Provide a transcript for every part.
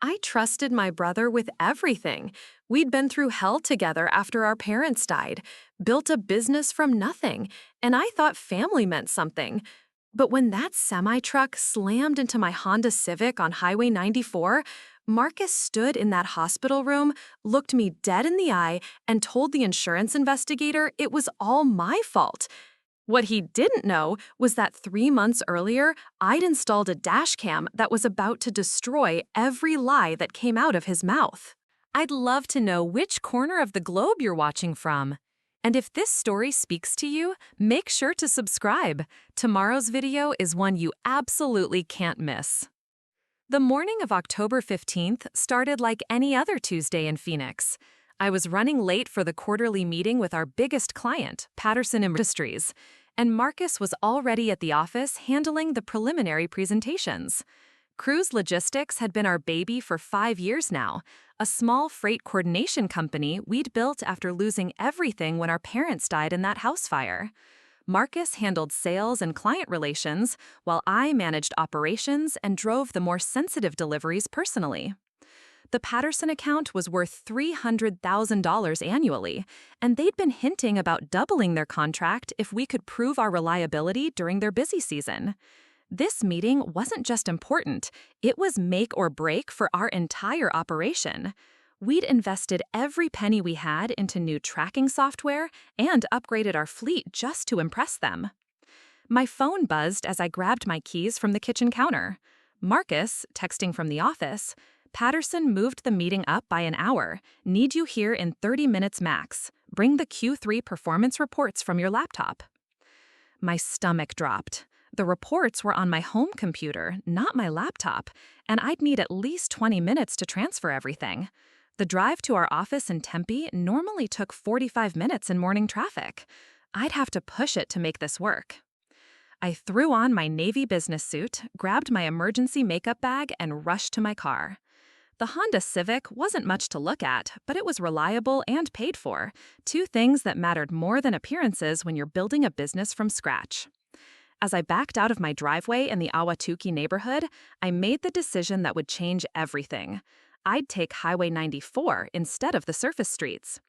I trusted my brother with everything. We'd been through hell together after our parents died, built a business from nothing, and I thought family meant something. But when that semi-truck slammed into my Honda Civic on Highway 94, Marcus stood in that hospital room, looked me dead in the eye, and told the insurance investigator it was all my fault. What he didn't know was that 3 months earlier, I'd installed a dashcam that was about to destroy every lie that came out of his mouth. I'd love to know which corner of the globe you're watching from. And if this story speaks to you, make sure to subscribe. Tomorrow's video is one you absolutely can't miss. The morning of October 15th started like any other Tuesday in Phoenix. I was running late for the quarterly meeting with our biggest client, Patterson Industries, and Marcus was already at the office handling the preliminary presentations. Cruise Logistics had been our baby for 5 years now, a small freight coordination company we'd built after losing everything when our parents died in that house fire. Marcus handled sales and client relations, while I managed operations and drove the more sensitive deliveries personally. The Patterson account was worth $300,000 annually, and they'd been hinting about doubling their contract if we could prove our reliability during their busy season. This meeting wasn't just important, it was make or break for our entire operation. We'd invested every penny we had into new tracking software and upgraded our fleet just to impress them. My phone buzzed as I grabbed my keys from the kitchen counter. Marcus, texting from the office, Patterson moved the meeting up by an hour. Need you here in 30 minutes max. Bring the Q3 performance reports from your laptop. My stomach dropped. The reports were on my home computer, not my laptop, and I'd need at least 20 minutes to transfer everything. The drive to our office in Tempe normally took 45 minutes in morning traffic. I'd have to push it to make this work. I threw on my navy business suit, grabbed my emergency makeup bag, and rushed to my car. The Honda Civic wasn't much to look at, but it was reliable and paid for, two things that mattered more than appearances when you're building a business from scratch. As I backed out of my driveway in the Ahwatukee neighborhood, I made the decision that would change everything. I'd take Highway 94 instead of the surface streets.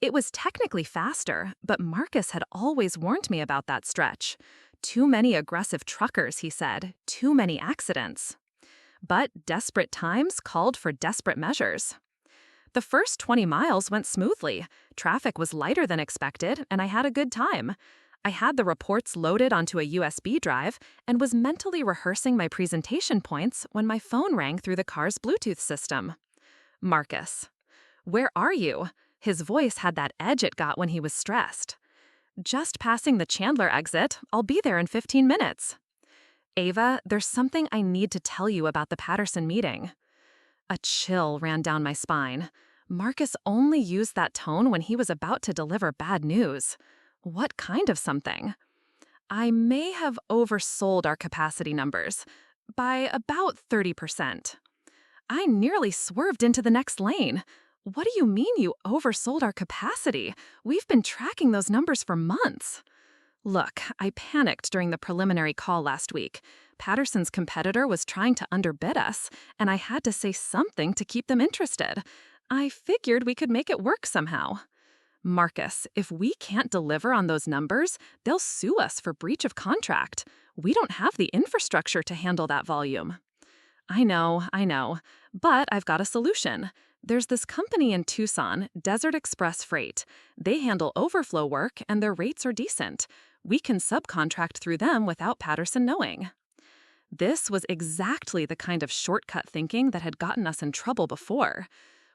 It was technically faster, but Marcus had always warned me about that stretch. Too many aggressive truckers, he said, too many accidents. But desperate times called for desperate measures. The first 20 miles went smoothly. Traffic was lighter than expected, and I had a good time. I had the reports loaded onto a USB drive and was mentally rehearsing my presentation points when my phone rang through the car's Bluetooth system. Marcus. Where are you? His voice had that edge it got when he was stressed. Just passing the Chandler exit. I'll be there in 15 minutes. Ava, there's something I need to tell you about the Patterson meeting. A chill ran down my spine. Marcus only used that tone when he was about to deliver bad news. What kind of something? I may have oversold our capacity numbers by about 30%. I nearly swerved into the next lane. What do you mean you oversold our capacity? We've been tracking those numbers for months. Look, I panicked during the preliminary call last week. Patterson's competitor was trying to underbid us, and I had to say something to keep them interested. I figured we could make it work somehow. Marcus, if we can't deliver on those numbers, they'll sue us for breach of contract. We don't have the infrastructure to handle that volume. I know, but I've got a solution. There's this company in Tucson, Desert Express Freight. They handle overflow work and their rates are decent. We can subcontract through them without Patterson knowing. This was exactly the kind of shortcut thinking that had gotten us in trouble before.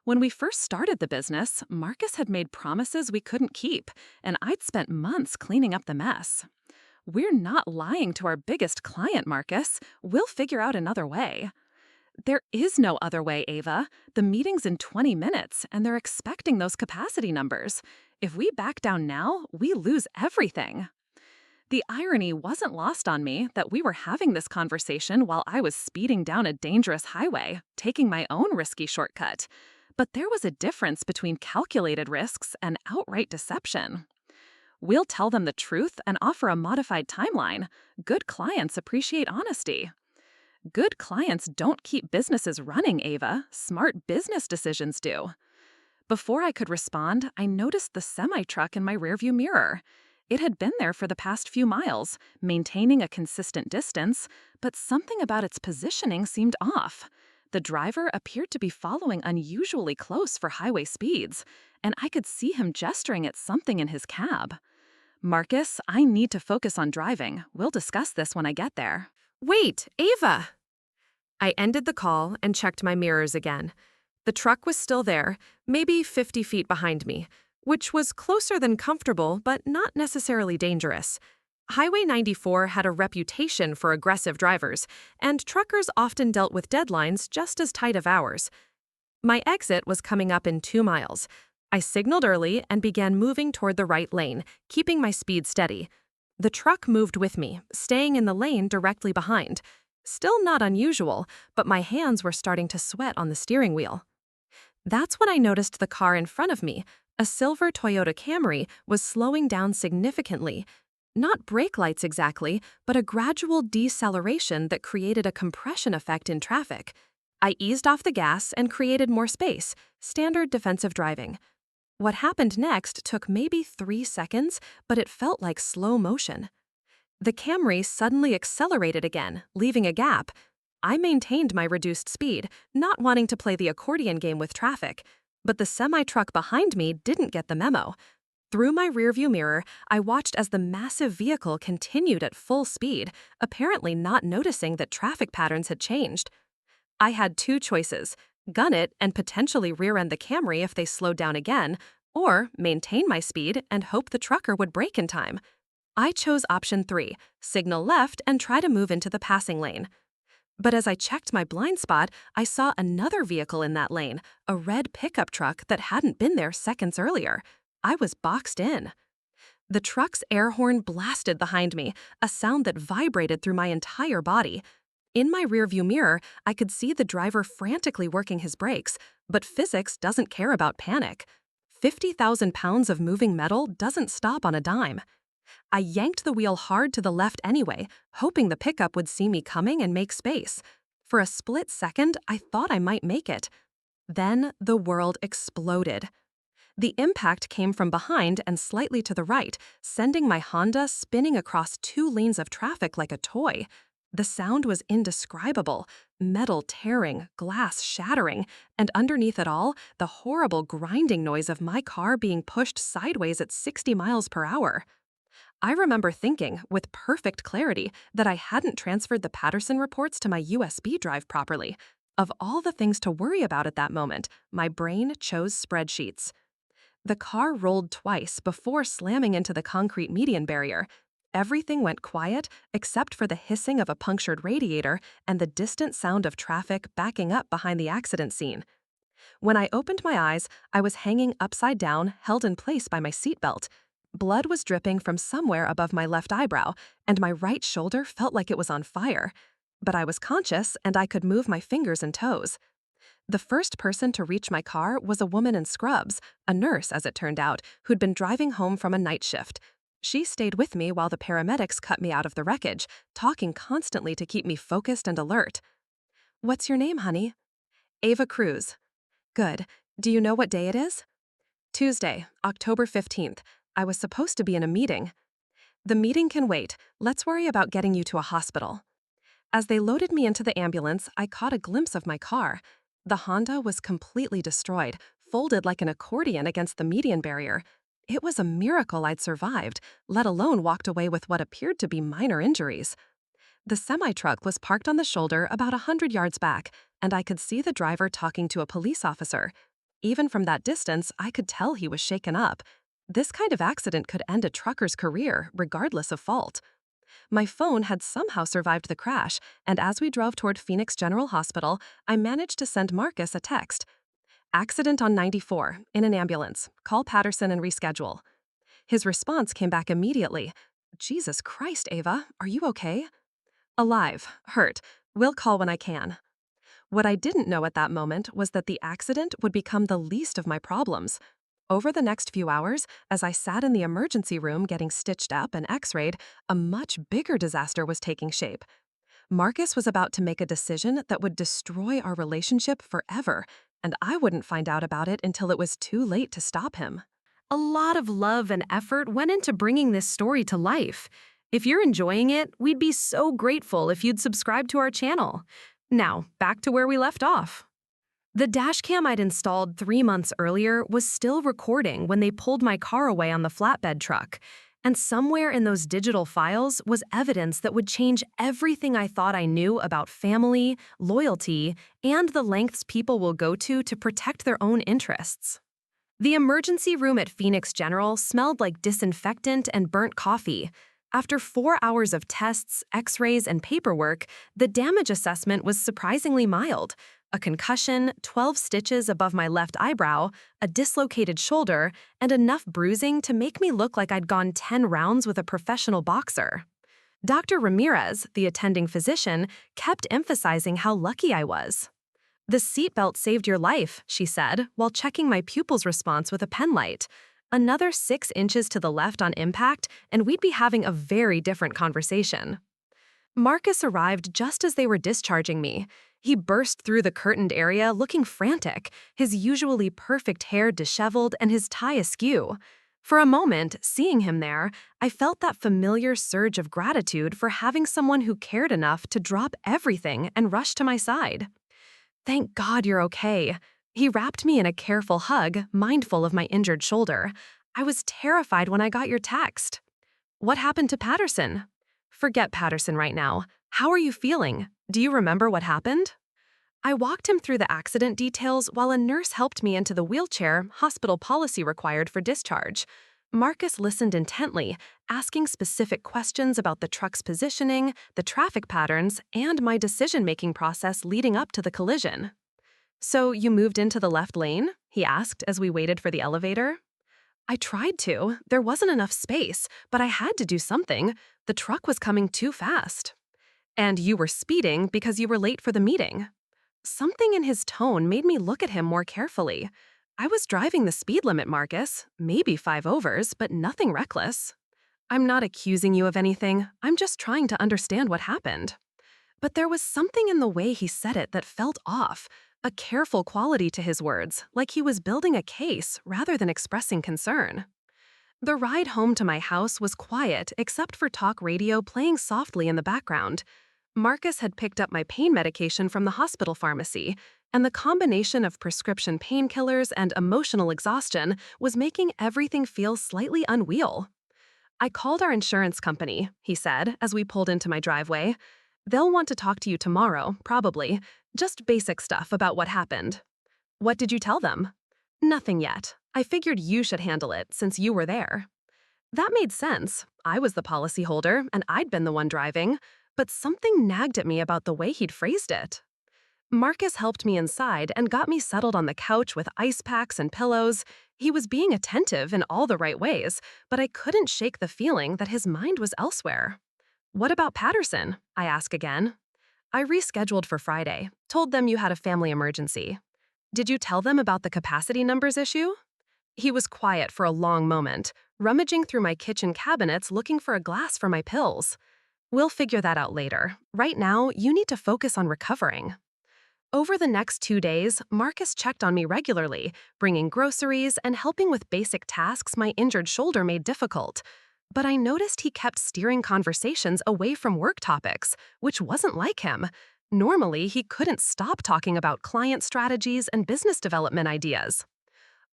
When we first started the business, Marcus had made promises we couldn't keep, and I'd spent months cleaning up the mess. We're not lying to our biggest client, Marcus. We'll figure out another way. There is no other way, Ava. The meeting's in 20 minutes, and they're expecting those capacity numbers. If we back down now, we lose everything. The irony wasn't lost on me that we were having this conversation while I was speeding down a dangerous highway, taking my own risky shortcut. But there was a difference between calculated risks and outright deception. We'll tell them the truth and offer a modified timeline. Good clients appreciate honesty. Good clients don't keep businesses running, Ava. Smart business decisions do. Before I could respond, I noticed the semi-truck in my rearview mirror. It had been there for the past few miles, maintaining a consistent distance, but something about its positioning seemed off. The driver appeared to be following unusually close for highway speeds, and I could see him gesturing at something in his cab. Marcus, I need to focus on driving. We'll discuss this when I get there. Wait, Ava! I ended the call and checked my mirrors again. The truck was still there, maybe 50 feet behind me, which was closer than comfortable but not necessarily dangerous. Highway 94 had a reputation for aggressive drivers, and truckers often dealt with deadlines just as tight of hours. My exit was coming up in 2 miles. I signaled early and began moving toward the right lane, keeping my speed steady. The truck moved with me, staying in the lane directly behind. Still not unusual, but my hands were starting to sweat on the steering wheel. That's when I noticed the car in front of me, a silver Toyota Camry, was slowing down significantly. Not brake lights exactly, but a gradual deceleration that created a compression effect in traffic. I eased off the gas and created more space, standard defensive driving. What happened next took maybe 3 seconds, but it felt like slow motion. The Camry suddenly accelerated again, leaving a gap. I maintained my reduced speed, not wanting to play the accordion game with traffic, but the semi-truck behind me didn't get the memo. Through my rearview mirror, I watched as the massive vehicle continued at full speed, apparently not noticing that traffic patterns had changed. I had 2 choices: gun it and potentially rear-end the Camry if they slowed down again, or maintain my speed and hope the trucker would brake in time. I chose option 3, signal left and try to move into the passing lane. But as I checked my blind spot, I saw another vehicle in that lane, a red pickup truck that hadn't been there seconds earlier. I was boxed in. The truck's air horn blasted behind me, a sound that vibrated through my entire body. In my rearview mirror, I could see the driver frantically working his brakes, but physics doesn't care about panic. 50,000 pounds of moving metal doesn't stop on a dime. I yanked the wheel hard to the left anyway, hoping the pickup would see me coming and make space. For a split second, I thought I might make it. Then the world exploded. The impact came from behind and slightly to the right, sending my Honda spinning across 2 lanes of traffic like a toy. The sound was indescribable, metal tearing, glass shattering, and underneath it all, the horrible grinding noise of my car being pushed sideways at 60 miles per hour. I remember thinking, with perfect clarity, that I hadn't transferred the Patterson reports to my USB drive properly. Of all the things to worry about at that moment, my brain chose spreadsheets. The car rolled twice before slamming into the concrete median barrier. Everything went quiet except for the hissing of a punctured radiator and the distant sound of traffic backing up behind the accident scene. When I opened my eyes, I was hanging upside down, held in place by my seatbelt. Blood was dripping from somewhere above my left eyebrow, and my right shoulder felt like it was on fire. But I was conscious, and I could move my fingers and toes. The first person to reach my car was a woman in scrubs, a nurse, as it turned out, who'd been driving home from a night shift. She stayed with me while the paramedics cut me out of the wreckage, talking constantly to keep me focused and alert. "What's your name, honey?" "Ava Cruz." "Good. Do you know what day it is?" "Tuesday, October 15th. I was supposed to be in a meeting." "The meeting can wait. Let's worry about getting you to a hospital." As they loaded me into the ambulance, I caught a glimpse of my car. The Honda was completely destroyed, folded like an accordion against the median barrier. It was a miracle I'd survived, let alone walked away with what appeared to be minor injuries. The semi-truck was parked on the shoulder about 100 yards back, and I could see the driver talking to a police officer. Even from that distance, I could tell he was shaken up. This kind of accident could end a trucker's career, regardless of fault. My phone had somehow survived the crash, and as we drove toward Phoenix General Hospital, I managed to send Marcus a text. "Accident on 94, in an ambulance. Call Patterson and reschedule." His response came back immediately. "Jesus Christ, Ava, are you okay?" "Alive, hurt. We'll call when I can." What I didn't know at that moment was that the accident would become the least of my problems. Over the next few hours, as I sat in the emergency room getting stitched up and x-rayed, a much bigger disaster was taking shape. Marcus was about to make a decision that would destroy our relationship forever, and I wouldn't find out about it until it was too late to stop him. A lot of love and effort went into bringing this story to life. If you're enjoying it, we'd be so grateful if you'd subscribe to our channel. Now, back to where we left off. The dashcam I'd installed 3 months earlier was still recording when they pulled my car away on the flatbed truck. And somewhere in those digital files was evidence that would change everything I thought I knew about family, loyalty, and the lengths people will go to protect their own interests. The emergency room at Phoenix General smelled like disinfectant and burnt coffee. After 4 hours of tests, x-rays, and paperwork, the damage assessment was surprisingly mild. A concussion, 12 stitches above my left eyebrow, a dislocated shoulder, and enough bruising to make me look like I'd gone 10 rounds with a professional boxer. Dr. Ramirez, the attending physician, kept emphasizing how lucky I was. "The seatbelt saved your life," she said, while checking my pupil's response with a pen light. Another 6 inches to the left on impact, and we'd be having a very different conversation. Marcus arrived just as they were discharging me. He burst through the curtained area looking frantic, his usually perfect hair disheveled and his tie askew. For a moment, seeing him there, I felt that familiar surge of gratitude for having someone who cared enough to drop everything and rush to my side. "Thank God you're okay." He wrapped me in a careful hug, mindful of my injured shoulder. "I was terrified when I got your text." "What happened to Patterson?" "Forget Patterson right now. How are you feeling? Do you remember what happened?" I walked him through the accident details while a nurse helped me into the wheelchair hospital policy required for discharge. Marcus listened intently, asking specific questions about the truck's positioning, the traffic patterns, and my decision-making process leading up to the collision. "So you moved into the left lane?" he asked as we waited for the elevator. "I tried to. There wasn't enough space, but I had to do something. The truck was coming too fast." "And you were speeding because you were late for the meeting." Something in his tone made me look at him more carefully. "I was driving the speed limit, Marcus. Maybe 5 overs, but nothing reckless." "I'm not accusing you of anything. I'm just trying to understand what happened." But there was something in the way he said it that felt off, a careful quality to his words, like he was building a case rather than expressing concern. The ride home to my house was quiet except for talk radio playing softly in the background. Marcus had picked up my pain medication from the hospital pharmacy, and the combination of prescription painkillers and emotional exhaustion was making everything feel slightly unreal. "I called our insurance company," he said as we pulled into my driveway. "They'll want to talk to you tomorrow, probably. Just basic stuff about what happened." "What did you tell them?" "Nothing yet. I figured you should handle it since you were there." That made sense. I was the policyholder, and I'd been the one driving, but something nagged at me about the way he'd phrased it. Marcus helped me inside and got me settled on the couch with ice packs and pillows. He was being attentive in all the right ways, but I couldn't shake the feeling that his mind was elsewhere. "What about Patterson?" I asked again. "I rescheduled for Friday, told them you had a family emergency." "Did you tell them about the capacity numbers issue?" He was quiet for a long moment, rummaging through my kitchen cabinets looking for a glass for my pills. "We'll figure that out later. Right now, you need to focus on recovering." Over the next 2 days, Marcus checked on me regularly, bringing groceries and helping with basic tasks my injured shoulder made difficult. But I noticed he kept steering conversations away from work topics, which wasn't like him. Normally, he couldn't stop talking about client strategies and business development ideas.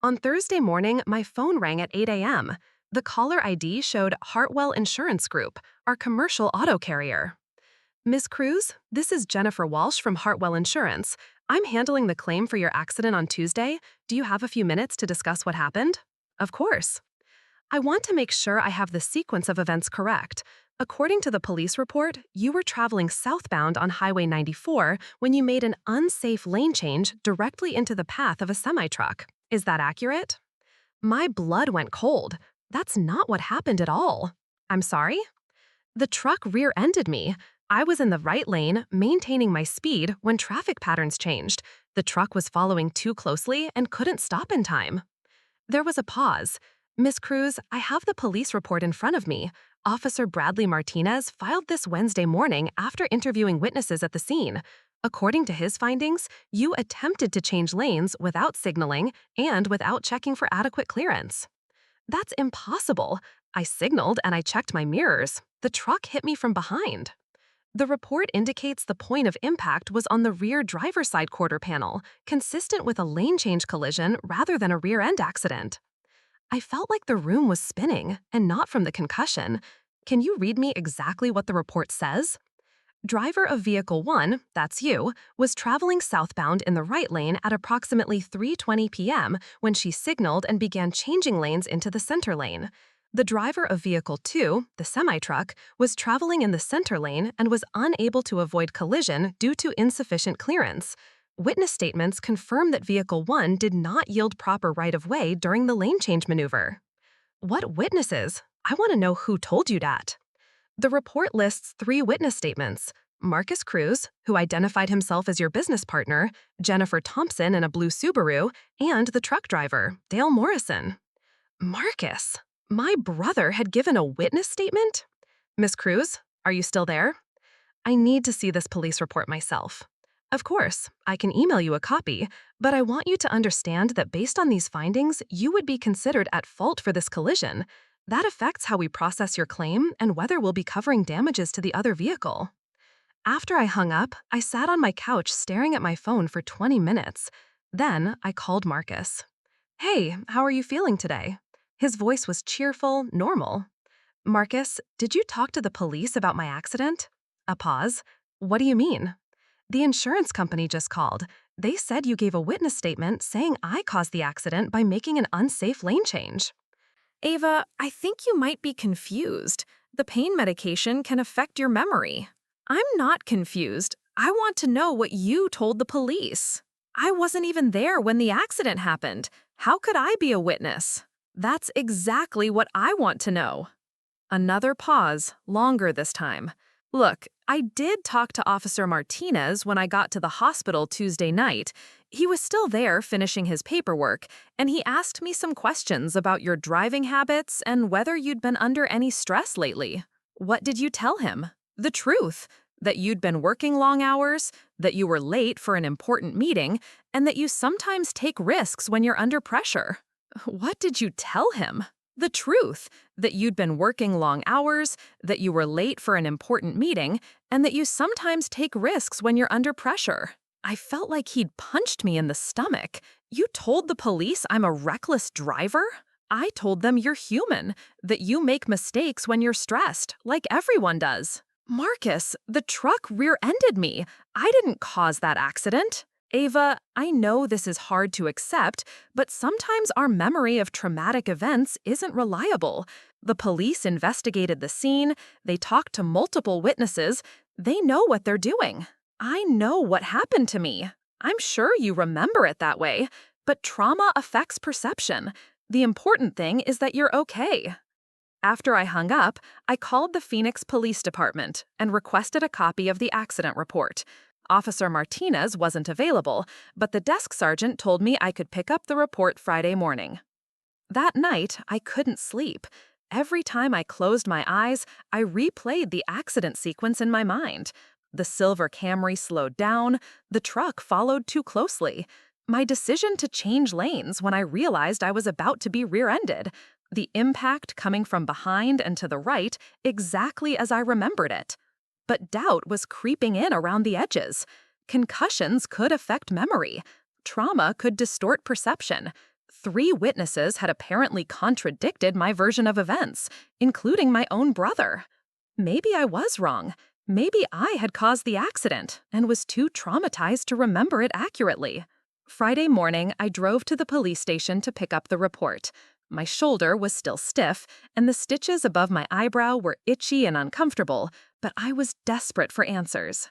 On Thursday morning, my phone rang at 8 a.m. The caller ID showed Hartwell Insurance Group, our commercial auto carrier. "Ms. Cruz, this is Jennifer Walsh from Hartwell Insurance. I'm handling the claim for your accident on Tuesday. Do you have a few minutes to discuss what happened?" "Of course." "I want to make sure I have the sequence of events correct. According to the police report, you were traveling southbound on Highway 94 when you made an unsafe lane change directly into the path of a semi-truck. Is that accurate?" My blood went cold. That's not what happened at all. "I'm sorry?" "The truck rear-ended me. I was in the right lane, maintaining my speed when traffic patterns changed. The truck was following too closely and couldn't stop in time." There was a pause. "Miss Cruz, I have the police report in front of me. Officer Bradley Martinez filed this Wednesday morning after interviewing witnesses at the scene. According to his findings, you attempted to change lanes without signaling and without checking for adequate clearance. That's impossible. I signaled and I checked my mirrors. The truck hit me from behind. The report indicates the point of impact was on the rear driver's side quarter panel, consistent with a lane change collision rather than a rear end accident. I felt like the room was spinning, and not from the concussion. Can you read me exactly what the report says? Driver of Vehicle 1, that's you, was traveling southbound in the right lane at approximately 3:20 p.m. when she signaled and began changing lanes into the center lane. The driver of Vehicle 2, the semi-truck, was traveling in the center lane and was unable to avoid collision due to insufficient clearance. Witness statements confirm that Vehicle 1 did not yield proper right-of-way during the lane change maneuver. What witnesses? I want to know who told you that. The report lists 3 witness statements: Marcus Cruz, who identified himself as your business partner, Jennifer Thompson in a blue Subaru, and the truck driver, Dale Morrison. Marcus, my brother had given a witness statement? Miss Cruz, are you still there? I need to see this police report myself. Of course, I can email you a copy, but I want you to understand that based on these findings, you would be considered at fault for this collision. That affects how we process your claim and whether we'll be covering damages to the other vehicle. After I hung up, I sat on my couch staring at my phone for 20 minutes. Then I called Marcus. Hey, how are you feeling today? His voice was cheerful, normal. Marcus, did you talk to the police about my accident? A pause. What do you mean? The insurance company just called. They said you gave a witness statement saying I caused the accident by making an unsafe lane change. Ava, I think you might be confused. The pain medication can affect your memory. I'm not confused. I want to know what you told the police. I wasn't even there when the accident happened. How could I be a witness? That's exactly what I want to know. Another pause, longer this time. Look, I did talk to Officer Martinez when I got to the hospital Tuesday night. He was still there finishing his paperwork, and he asked me some questions about your driving habits and whether you'd been under any stress lately. What did you tell him? The truth. That you'd been working long hours, that you were late for an important meeting, and that you sometimes take risks when you're under pressure. What did you tell him? The truth, that you'd been working long hours, that you were late for an important meeting, and that you sometimes take risks when you're under pressure. I felt like he'd punched me in the stomach. You told the police I'm a reckless driver? I told them you're human, that you make mistakes when you're stressed, like everyone does. Marcus, the truck rear-ended me. I didn't cause that accident. Ava, I know this is hard to accept, but sometimes our memory of traumatic events isn't reliable. The police investigated the scene, they talked to multiple witnesses, they know what they're doing. I know what happened to me. I'm sure you remember it that way, but trauma affects perception. The important thing is that you're okay. After I hung up, I called the Phoenix Police Department and requested a copy of the accident report. Officer Martinez wasn't available, but the desk sergeant told me I could pick up the report Friday morning. That night, I couldn't sleep. Every time I closed my eyes, I replayed the accident sequence in my mind. The silver Camry slowed down, the truck followed too closely. My decision to change lanes when I realized I was about to be rear-ended. The impact coming from behind and to the right, exactly as I remembered it. But doubt was creeping in around the edges. Concussions could affect memory. Trauma could distort perception. 3 witnesses had apparently contradicted my version of events, including my own brother. Maybe I was wrong. Maybe I had caused the accident and was too traumatized to remember it accurately. Friday morning, I drove to the police station to pick up the report. My shoulder was still stiff, and the stitches above my eyebrow were itchy and uncomfortable, but I was desperate for answers.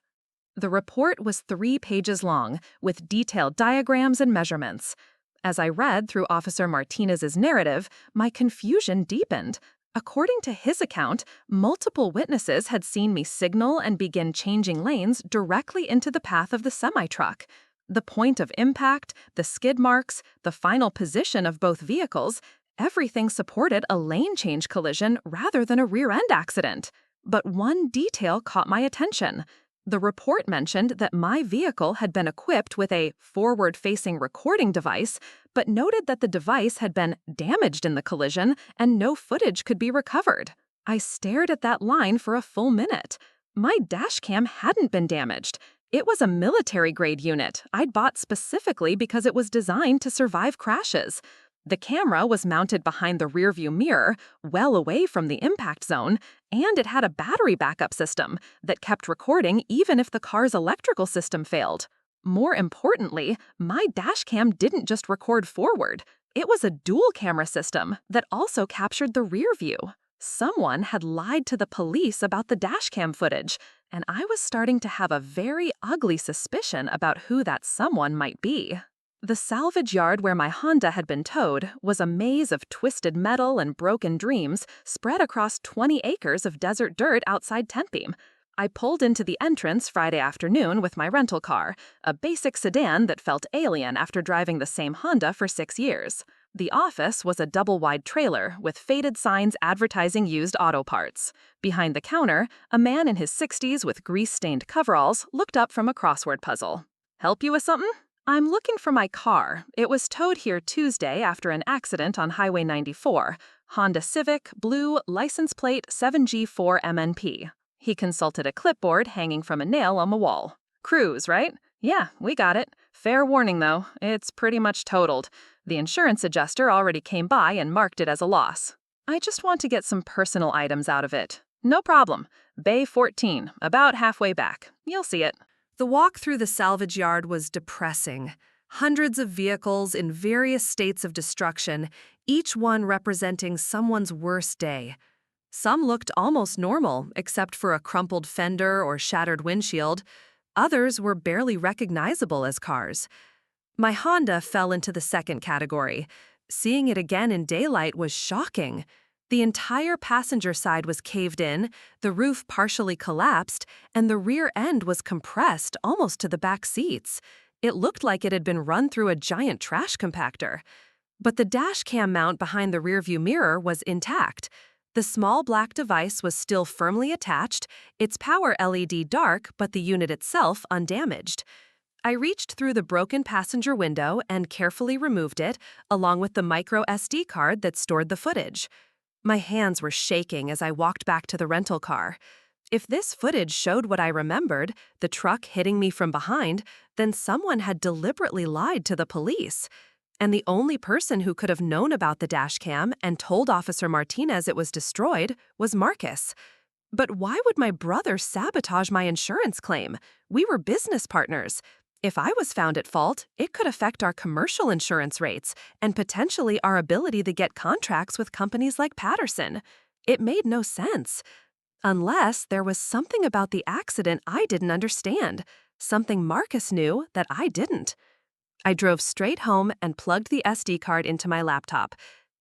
The report was 3 pages long, with detailed diagrams and measurements. As I read through Officer Martinez's narrative, my confusion deepened. According to his account, multiple witnesses had seen me signal and begin changing lanes directly into the path of the semi-truck. The point of impact, the skid marks, the final position of both vehicles, Everything supported a lane change collision rather than a rear-end accident. But one detail caught my attention. The report mentioned that my vehicle had been equipped with a forward-facing recording device, but noted that the device had been damaged in the collision and no footage could be recovered. I stared at that line for a full minute. My dashcam hadn't been damaged. It was a military-grade unit I'd bought specifically because it was designed to survive crashes. The camera was mounted behind the rearview mirror, well away from the impact zone, and it had a battery backup system that kept recording even if the car's electrical system failed. More importantly, my dashcam didn't just record forward. It was a dual camera system that also captured the rear view. Someone had lied to the police about the dashcam footage, and I was starting to have a very ugly suspicion about who that someone might be. The salvage yard where my Honda had been towed was a maze of twisted metal and broken dreams spread across 20 acres of desert dirt outside Tempe. I pulled into the entrance Friday afternoon with my rental car, a basic sedan that felt alien after driving the same Honda for 6 years. The office was a double-wide trailer with faded signs advertising used auto parts. Behind the counter, a man in his 60s with grease-stained coveralls looked up from a crossword puzzle. "Help you with something?" "I'm looking for my car. It was towed here Tuesday after an accident on Highway 94. Honda Civic, blue, license plate 7G4MNP. He consulted a clipboard hanging from a nail on the wall. "Cruise, right?" "Yeah, we got it. Fair warning, though. It's pretty much totaled. The insurance adjuster already came by and marked it as a loss. I just want to get some personal items out of it." "No problem. Bay 14, about halfway back. You'll see it." The walk through the salvage yard was depressing. Hundreds of vehicles in various states of destruction, each one representing someone's worst day. Some looked almost normal, except for a crumpled fender or shattered windshield. Others were barely recognizable as cars. My Honda fell into the second category. Seeing it again in daylight was shocking. The entire passenger side was caved in, the roof partially collapsed, and the rear end was compressed almost to the back seats. It looked like it had been run through a giant trash compactor. But the dash cam mount behind the rearview mirror was intact. The small black device was still firmly attached, its power LED dark but the unit itself undamaged. I reached through the broken passenger window and carefully removed it, along with the micro SD card that stored the footage. My hands were shaking as I walked back to the rental car. If this footage showed what I remembered, the truck hitting me from behind, then someone had deliberately lied to the police. And the only person who could have known about the dashcam and told Officer Martinez it was destroyed was Marcus. But why would my brother sabotage my insurance claim? We were business partners. If I was found at fault, it could affect our commercial insurance rates and potentially our ability to get contracts with companies like Patterson. It made no sense. Unless there was something about the accident I didn't understand, something Marcus knew that I didn't. I drove straight home and plugged the SD card into my laptop.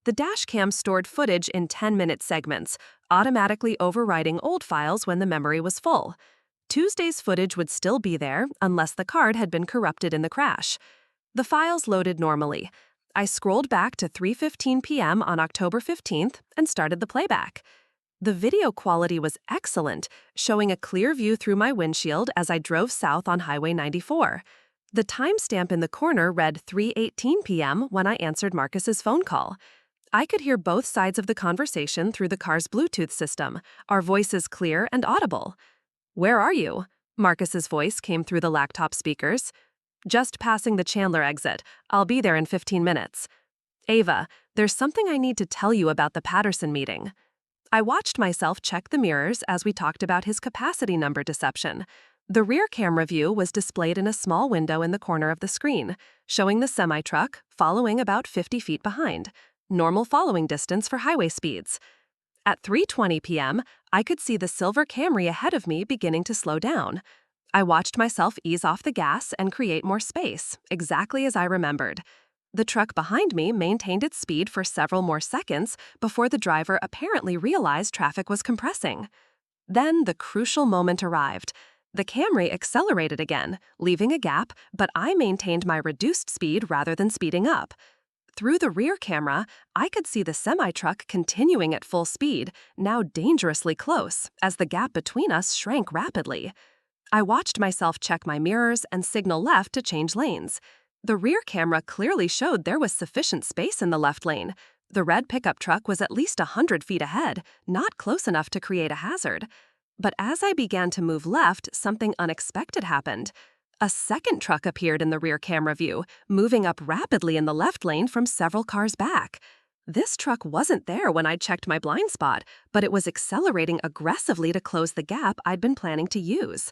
The dashcam stored footage in 10-minute segments, automatically overwriting old files when the memory was full. Tuesday's footage would still be there unless the card had been corrupted in the crash. The files loaded normally. I scrolled back to 3:15 p.m. on October 15th and started the playback. The video quality was excellent, showing a clear view through my windshield as I drove south on Highway 94. The timestamp in the corner read 3:18 p.m. when I answered Marcus's phone call. I could hear both sides of the conversation through the car's Bluetooth system, our voices clear and audible. "Where are you?" Marcus's voice came through the laptop speakers. "Just passing the Chandler exit. I'll be there in 15 minutes. "Ava, there's something I need to tell you about the Patterson meeting." I watched myself check the mirrors as we talked about his capacity number deception. The rear camera view was displayed in a small window in the corner of the screen, showing the semi-truck following about 50 feet behind, normal following distance for highway speeds. At 3:20 p.m., I could see the silver Camry ahead of me beginning to slow down. I watched myself ease off the gas and create more space, exactly as I remembered. The truck behind me maintained its speed for several more seconds before the driver apparently realized traffic was compressing. Then the crucial moment arrived. The Camry accelerated again, leaving a gap, but I maintained my reduced speed rather than speeding up. Through the rear camera, I could see the semi-truck continuing at full speed, now dangerously close, as the gap between us shrank rapidly. I watched myself check my mirrors and signal left to change lanes. The rear camera clearly showed there was sufficient space in the left lane. The red pickup truck was at least 100 feet ahead, not close enough to create a hazard. But as I began to move left, something unexpected happened. A second truck appeared in the rear camera view, moving up rapidly in the left lane from several cars back. This truck wasn't there when I checked my blind spot, but it was accelerating aggressively to close the gap I'd been planning to use.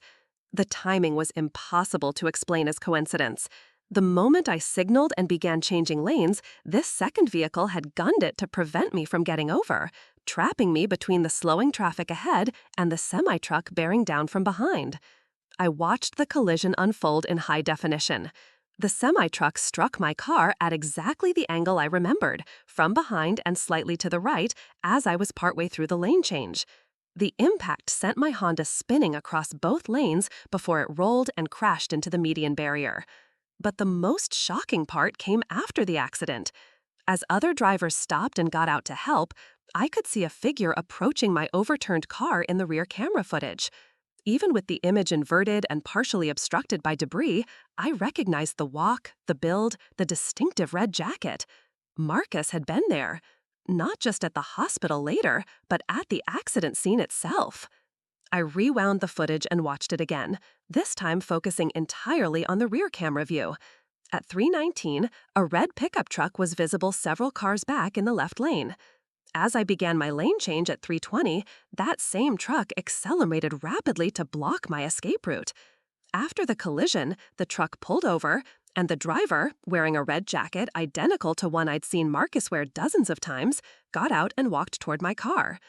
The timing was impossible to explain as coincidence. The moment I signaled and began changing lanes, this second vehicle had gunned it to prevent me from getting over, trapping me between the slowing traffic ahead and the semi-truck bearing down from behind. I watched the collision unfold in high definition. The semi-truck struck my car at exactly the angle I remembered, from behind and slightly to the right, as I was partway through the lane change. The impact sent my Honda spinning across both lanes before it rolled and crashed into the median barrier. But the most shocking part came after the accident. As other drivers stopped and got out to help, I could see a figure approaching my overturned car in the rear camera footage. Even with the image inverted and partially obstructed by debris, I recognized the walk, the build, the distinctive red jacket. Marcus had been there, not just at the hospital later, but at the accident scene itself. I rewound the footage and watched it again, this time focusing entirely on the rear camera view. At 3:19, a red pickup truck was visible several cars back in the left lane. As I began my lane change at 3:20, that same truck accelerated rapidly to block my escape route. After the collision, the truck pulled over, and the driver, wearing a red jacket identical to one I'd seen Marcus wear dozens of times, got out and walked toward my car.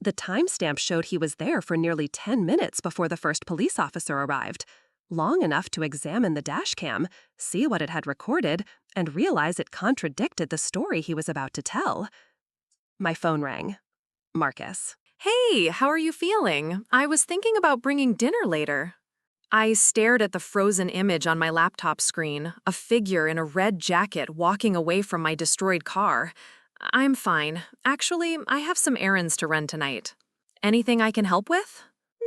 The timestamp showed he was there for nearly 10 minutes before the first police officer arrived, long enough to examine the dashcam, see what it had recorded, and realize it contradicted the story he was about to tell. My phone rang. Marcus. Hey, how are you feeling? I was thinking about bringing dinner later. I stared at the frozen image on my laptop screen, a figure in a red jacket walking away from my destroyed car. I'm fine. Actually, I have some errands to run tonight. Anything I can help with?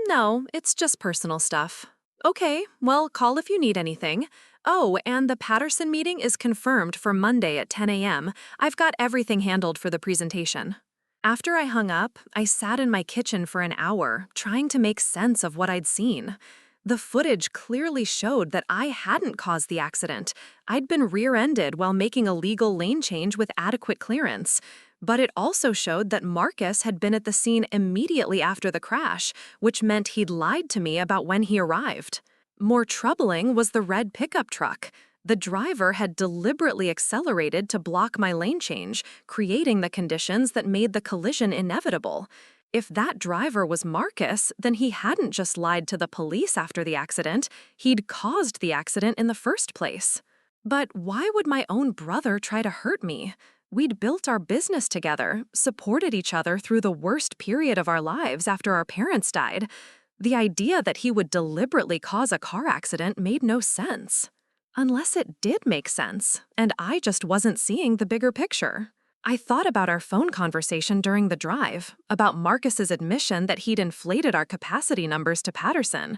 No, it's just personal stuff. Okay, well, call if you need anything. Oh, and the Patterson meeting is confirmed for Monday at 10 a.m. I've got everything handled for the presentation. After I hung up, I sat in my kitchen for an hour, trying to make sense of what I'd seen. The footage clearly showed that I hadn't caused the accident. I'd been rear-ended while making a legal lane change with adequate clearance. But it also showed that Marcus had been at the scene immediately after the crash, which meant he'd lied to me about when he arrived. More troubling was the red pickup truck. The driver had deliberately accelerated to block my lane change, creating the conditions that made the collision inevitable. If that driver was Marcus, then he hadn't just lied to the police after the accident, he'd caused the accident in the first place. But why would my own brother try to hurt me? We'd built our business together, supported each other through the worst period of our lives after our parents died. The idea that he would deliberately cause a car accident made no sense. Unless it did make sense, and I just wasn't seeing the bigger picture. I thought about our phone conversation during the drive, about Marcus's admission that he'd inflated our capacity numbers to Patterson.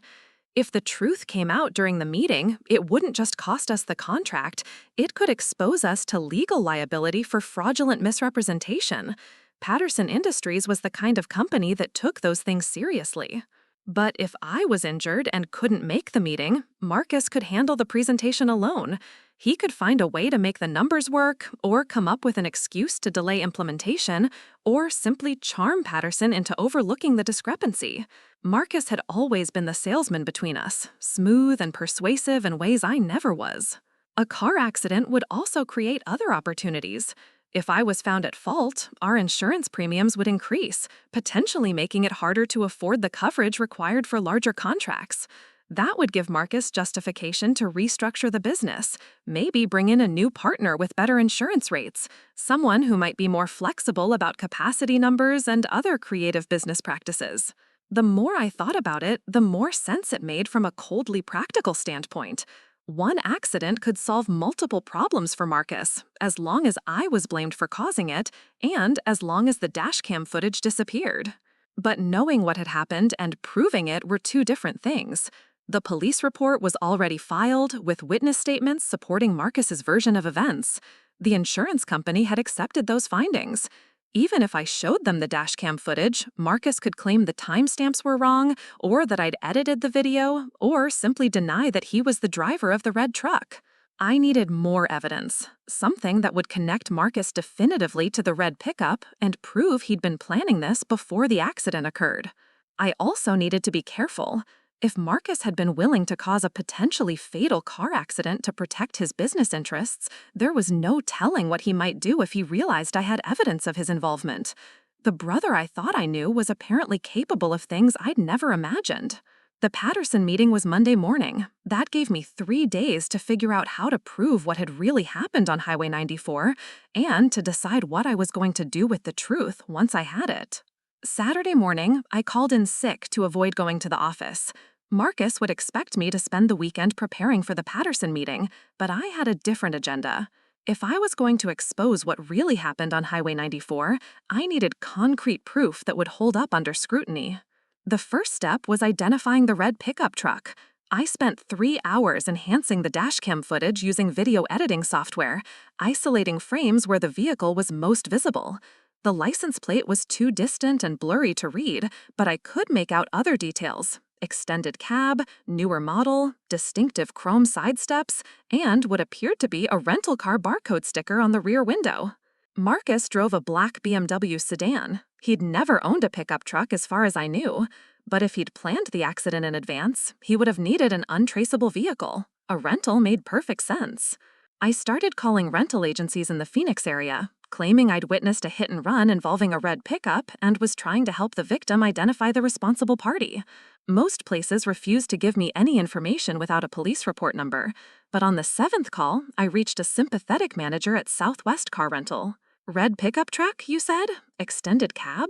If the truth came out during the meeting, it wouldn't just cost us the contract, it could expose us to legal liability for fraudulent misrepresentation. Patterson Industries was the kind of company that took those things seriously. But if I was injured and couldn't make the meeting, Marcus could handle the presentation alone. He could find a way to make the numbers work, or come up with an excuse to delay implementation, or simply charm Patterson into overlooking the discrepancy. Marcus had always been the salesman between us, smooth and persuasive in ways I never was. A car accident would also create other opportunities. If I was found at fault, our insurance premiums would increase, potentially making it harder to afford the coverage required for larger contracts. That would give Marcus justification to restructure the business, maybe bring in a new partner with better insurance rates, someone who might be more flexible about capacity numbers and other creative business practices. The more I thought about it, the more sense it made from a coldly practical standpoint. One accident could solve multiple problems for Marcus, as long as I was blamed for causing it, and as long as the dashcam footage disappeared. But knowing what had happened and proving it were two different things. The police report was already filed, with witness statements supporting Marcus's version of events. The insurance company had accepted those findings. Even if I showed them the dashcam footage, Marcus could claim the timestamps were wrong, or that I'd edited the video, or simply deny that he was the driver of the red truck. I needed more evidence, something that would connect Marcus definitively to the red pickup and prove he'd been planning this before the accident occurred. I also needed to be careful. If Marcus had been willing to cause a potentially fatal car accident to protect his business interests, there was no telling what he might do if he realized I had evidence of his involvement. The brother I thought I knew was apparently capable of things I'd never imagined. The Patterson meeting was Monday morning. That gave me 3 days to figure out how to prove what had really happened on Highway 94 and to decide what I was going to do with the truth once I had it. Saturday morning, I called in sick to avoid going to the office. Marcus would expect me to spend the weekend preparing for the Patterson meeting, but I had a different agenda. If I was going to expose what really happened on Highway 94, I needed concrete proof that would hold up under scrutiny. The first step was identifying the red pickup truck. I spent 3 hours enhancing the dashcam footage using video editing software, isolating frames where the vehicle was most visible. The license plate was too distant and blurry to read, but I could make out other details: extended cab, newer model, distinctive chrome side steps, and what appeared to be a rental car barcode sticker on the rear window. Marcus drove a black BMW sedan. He'd never owned a pickup truck as far as I knew, but if he'd planned the accident in advance, he would have needed an untraceable vehicle. A rental made perfect sense. I started calling rental agencies in the Phoenix area, claiming I'd witnessed a hit and run involving a red pickup and was trying to help the victim identify the responsible party. Most places refused to give me any information without a police report number, but on the 7th call, I reached a sympathetic manager at Southwest Car Rental. Red pickup truck, you said? Extended cab?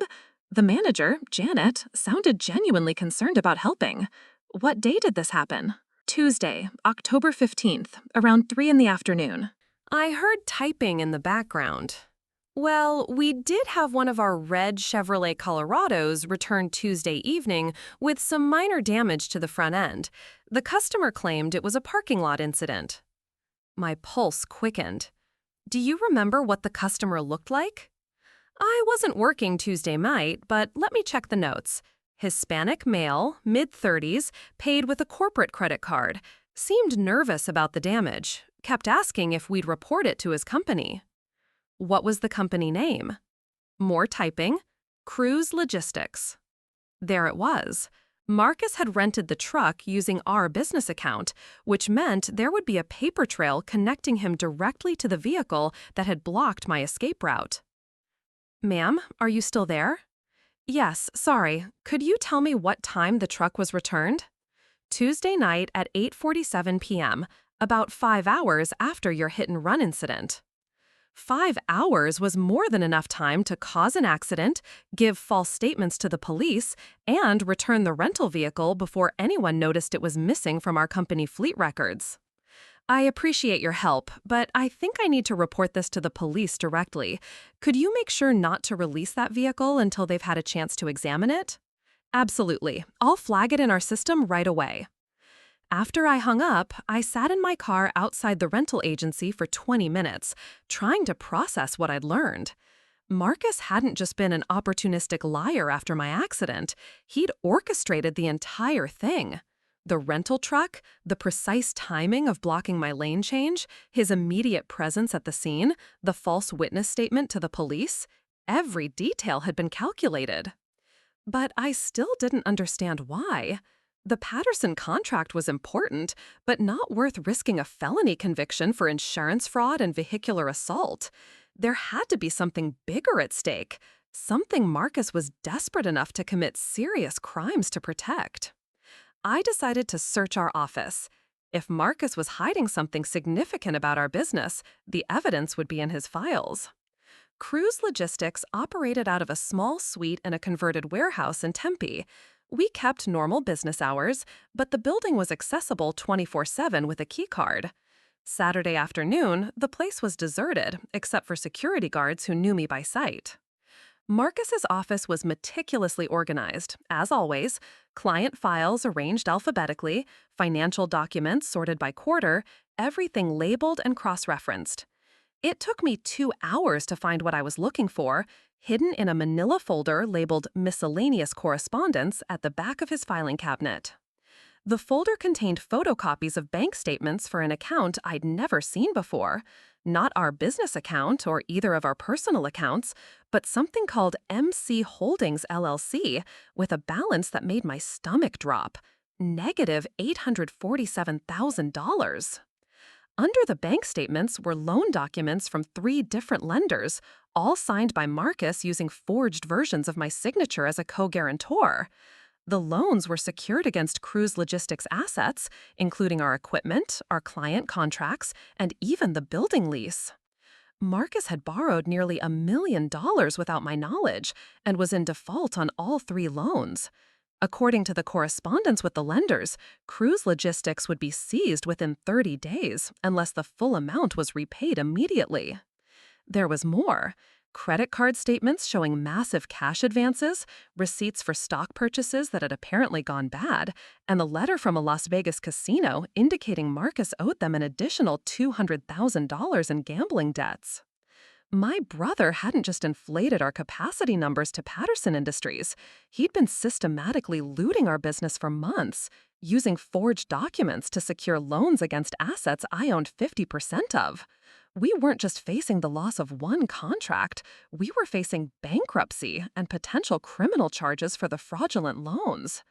The manager, Janet, sounded genuinely concerned about helping. What day did this happen? Tuesday, October 15th, around 3 in the afternoon. I heard typing in the background. Well, we did have one of our red Chevrolet Colorados returned Tuesday evening with some minor damage to the front end. The customer claimed it was a parking lot incident. My pulse quickened. Do you remember what the customer looked like? I wasn't working Tuesday night, but let me check the notes. Hispanic male, mid-30s, paid with a corporate credit card. Seemed nervous about the damage. Kept asking if we'd report it to his company. What was the company name? More typing. Cruise Logistics. There it was. Marcus had rented the truck using our business account, which meant there would be a paper trail connecting him directly to the vehicle that had blocked my escape route. Ma'am, are you still there? Yes, sorry. Could you tell me what time the truck was returned? Tuesday night at 8:47 p.m., about 5 hours after your hit-and-run incident. 5 hours was more than enough time to cause an accident, give false statements to the police, and return the rental vehicle before anyone noticed it was missing from our company fleet records. I appreciate your help, but I think I need to report this to the police directly. Could you make sure not to release that vehicle until they've had a chance to examine it? Absolutely. I'll flag it in our system right away. After I hung up, I sat in my car outside the rental agency for 20 minutes, trying to process what I'd learned. Marcus hadn't just been an opportunistic liar after my accident. He'd orchestrated the entire thing. The rental truck, the precise timing of blocking my lane change, his immediate presence at the scene, the false witness statement to the police, every detail had been calculated. But I still didn't understand why. The Patterson contract was important, but not worth risking a felony conviction for insurance fraud and vehicular assault. There had to be something bigger at stake, something Marcus was desperate enough to commit serious crimes to protect. I decided to search our office. If Marcus was hiding something significant about our business, the evidence would be in his files. Cruise Logistics operated out of a small suite in a converted warehouse in Tempe. We kept normal business hours, but the building was accessible 24/7 with a keycard. Saturday afternoon, the place was deserted, except for security guards who knew me by sight. Marcus's office was meticulously organized, as always, client files arranged alphabetically, financial documents sorted by quarter, everything labeled and cross-referenced. It took me 2 hours to find what I was looking for, hidden in a manila folder labeled Miscellaneous Correspondence at the back of his filing cabinet. The folder contained photocopies of bank statements for an account I'd never seen before. Not our business account or either of our personal accounts, but something called MC Holdings LLC with a balance that made my stomach drop. Negative $847,000. Under the bank statements were loan documents from 3 different lenders, all signed by Marcus using forged versions of my signature as a co-guarantor. The loans were secured against Cruise Logistics assets, including our equipment, our client contracts, and even the building lease. Marcus had borrowed nearly $1 million without my knowledge and was in default on all 3 loans. According to the correspondence with the lenders, Cruise Logistics would be seized within 30 days unless the full amount was repaid immediately. There was more. Credit card statements showing massive cash advances, receipts for stock purchases that had apparently gone bad, and the letter from a Las Vegas casino indicating Marcus owed them an additional $200,000 in gambling debts. My brother hadn't just inflated our capacity numbers to Patterson Industries. He'd been systematically looting our business for months, using forged documents to secure loans against assets I owned 50% of. We weren't just facing the loss of one contract, we were facing bankruptcy and potential criminal charges for the fraudulent loans.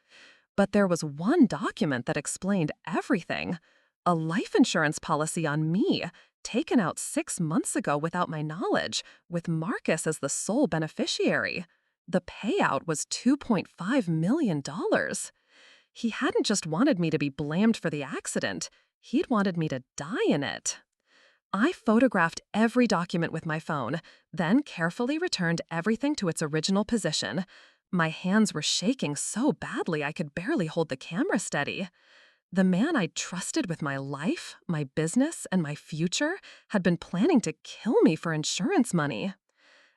But there was one document that explained everything. A life insurance policy on me, taken out 6 months ago without my knowledge, with Marcus as the sole beneficiary. The payout was $2.5 million. He hadn't just wanted me to be blamed for the accident, he'd wanted me to die in it. I photographed every document with my phone, then carefully returned everything to its original position. My hands were shaking so badly I could barely hold the camera steady. The man I trusted with my life, my business, and my future had been planning to kill me for insurance money.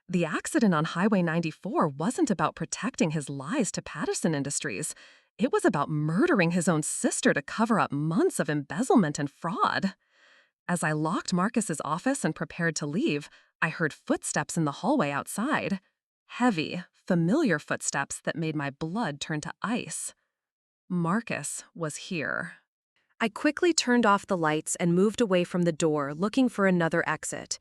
The accident on Highway 94 wasn't about protecting his lies to Patterson Industries. It was about murdering his own sister to cover up months of embezzlement and fraud. As I locked Marcus's office and prepared to leave, I heard footsteps in the hallway outside. Heavy, familiar footsteps that made my blood turn to ice. Marcus was here. I quickly turned off the lights and moved away from the door, looking for another exit.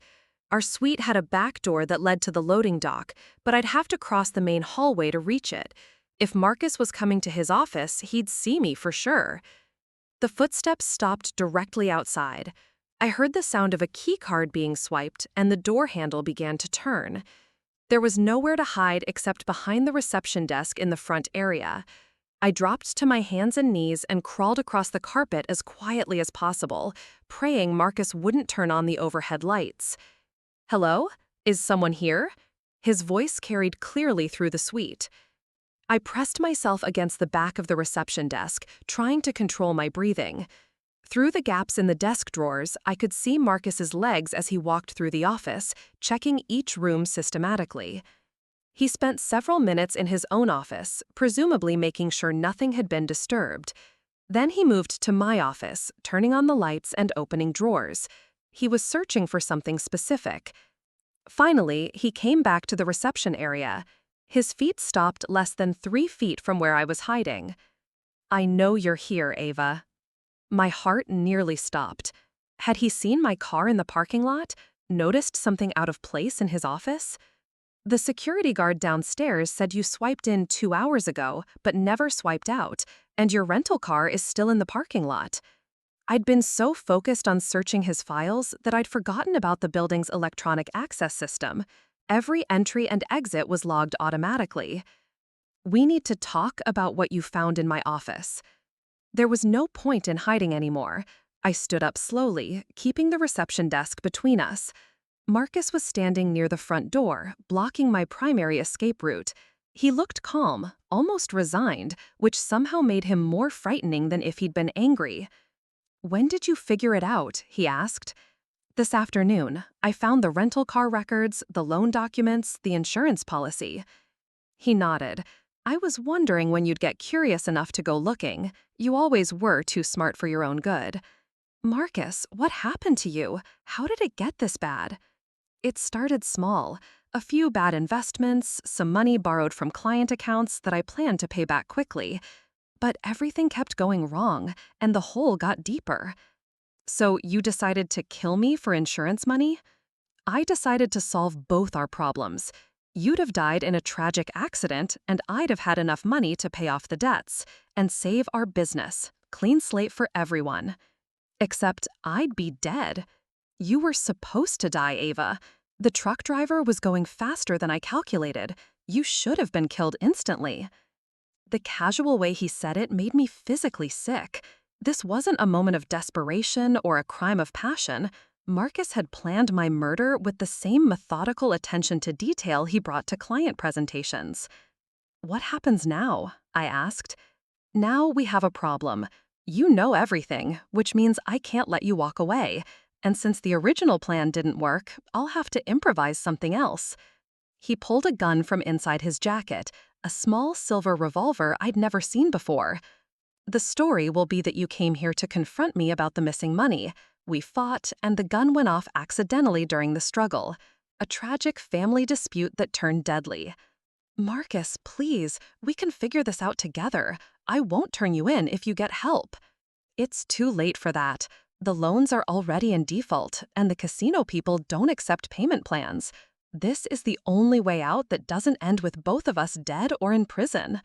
Our suite had a back door that led to the loading dock, but I'd have to cross the main hallway to reach it. If Marcus was coming to his office, he'd see me for sure. The footsteps stopped directly outside. I heard the sound of a key card being swiped, and the door handle began to turn. There was nowhere to hide except behind the reception desk in the front area. I dropped to my hands and knees and crawled across the carpet as quietly as possible, praying Marcus wouldn't turn on the overhead lights. "Hello? Is someone here?" His voice carried clearly through the suite. I pressed myself against the back of the reception desk, trying to control my breathing. Through the gaps in the desk drawers, I could see Marcus's legs as he walked through the office, checking each room systematically. He spent several minutes in his own office, presumably making sure nothing had been disturbed. Then he moved to my office, turning on the lights and opening drawers. He was searching for something specific. Finally, he came back to the reception area. His feet stopped less than 3 feet from where I was hiding. "I know you're here, Ava." My heart nearly stopped. Had he seen my car in the parking lot? Noticed something out of place in his office? "The security guard downstairs said you swiped in 2 hours ago, but never swiped out, and your rental car is still in the parking lot." I'd been so focused on searching his files that I'd forgotten about the building's electronic access system. Every entry and exit was logged automatically. "We need to talk about what you found in my office." There was no point in hiding anymore. I stood up slowly, keeping the reception desk between us. Marcus was standing near the front door, blocking my primary escape route. He looked calm, almost resigned, which somehow made him more frightening than if he'd been angry. "When did you figure it out?" he asked. "This afternoon. I found the rental car records, the loan documents, the insurance policy." He nodded. "I was wondering when you'd get curious enough to go looking. You always were too smart for your own good." "Marcus, what happened to you? How did it get this bad?" "It started small. A few bad investments, some money borrowed from client accounts that I planned to pay back quickly. But everything kept going wrong, and the hole got deeper." "So you decided to kill me for insurance money?" "I decided to solve both our problems. You'd have died in a tragic accident, and I'd have had enough money to pay off the debts and save our business. Clean slate for everyone. Except I'd be dead. You were supposed to die, Ava. The truck driver was going faster than I calculated. You should have been killed instantly." The casual way he said it made me physically sick. This wasn't a moment of desperation or a crime of passion. Marcus had planned my murder with the same methodical attention to detail he brought to client presentations. "What happens now?" I asked. "Now we have a problem. You know everything, which means I can't let you walk away. And since the original plan didn't work, I'll have to improvise something else." He pulled a gun from inside his jacket, a small silver revolver I'd never seen before. "The story will be that you came here to confront me about the missing money. We fought, and the gun went off accidentally during the struggle. A tragic family dispute that turned deadly." "Marcus, please, we can figure this out together. I won't turn you in if you get help." "It's too late for that. The loans are already in default, and the casino people don't accept payment plans. This is the only way out that doesn't end with both of us dead or in prison."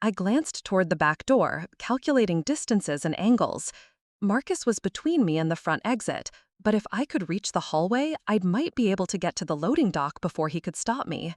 I glanced toward the back door, calculating distances and angles. Marcus was between me and the front exit, but if I could reach the hallway, I might be able to get to the loading dock before he could stop me.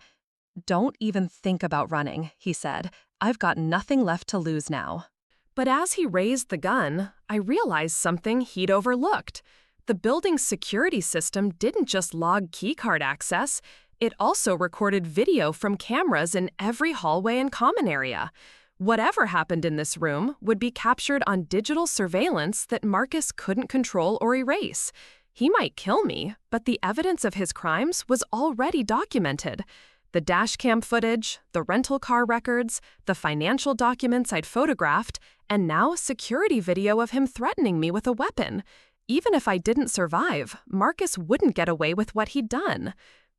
"Don't even think about running," he said. "I've got nothing left to lose now." But as he raised the gun, I realized something he'd overlooked. The building's security system didn't just log keycard access, it also recorded video from cameras in every hallway and common area. Whatever happened in this room would be captured on digital surveillance that Marcus couldn't control or erase. He might kill me, but the evidence of his crimes was already documented. The dashcam footage, the rental car records, the financial documents I'd photographed, and now security video of him threatening me with a weapon. Even if I didn't survive, Marcus wouldn't get away with what he'd done.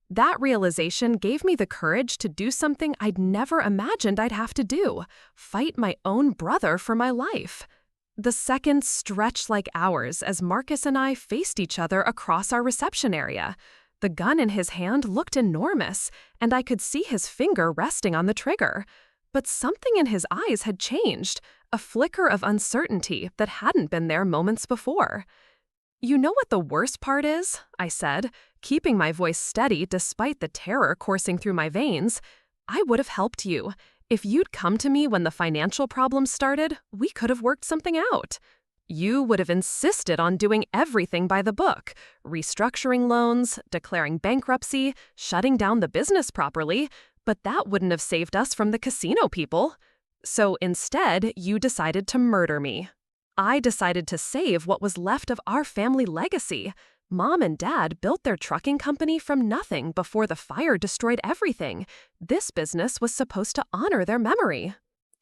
That realization gave me the courage to do something I'd never imagined I'd have to do: fight my own brother for my life. The seconds stretched like hours as Marcus and I faced each other across our reception area. The gun in his hand looked enormous, and I could see his finger resting on the trigger. But something in his eyes had changed, a flicker of uncertainty that hadn't been there moments before. "You know what the worst part is?" I said, keeping my voice steady despite the terror coursing through my veins. "I would have helped you. If you'd come to me when the financial problems started, we could have worked something out. You would have insisted on doing everything by the book, restructuring loans, declaring bankruptcy, shutting down the business properly, but that wouldn't have saved us from the casino people. So instead, you decided to murder me. I decided to save what was left of our family legacy. Mom and Dad built their trucking company from nothing before the fire destroyed everything. This business was supposed to honor their memory."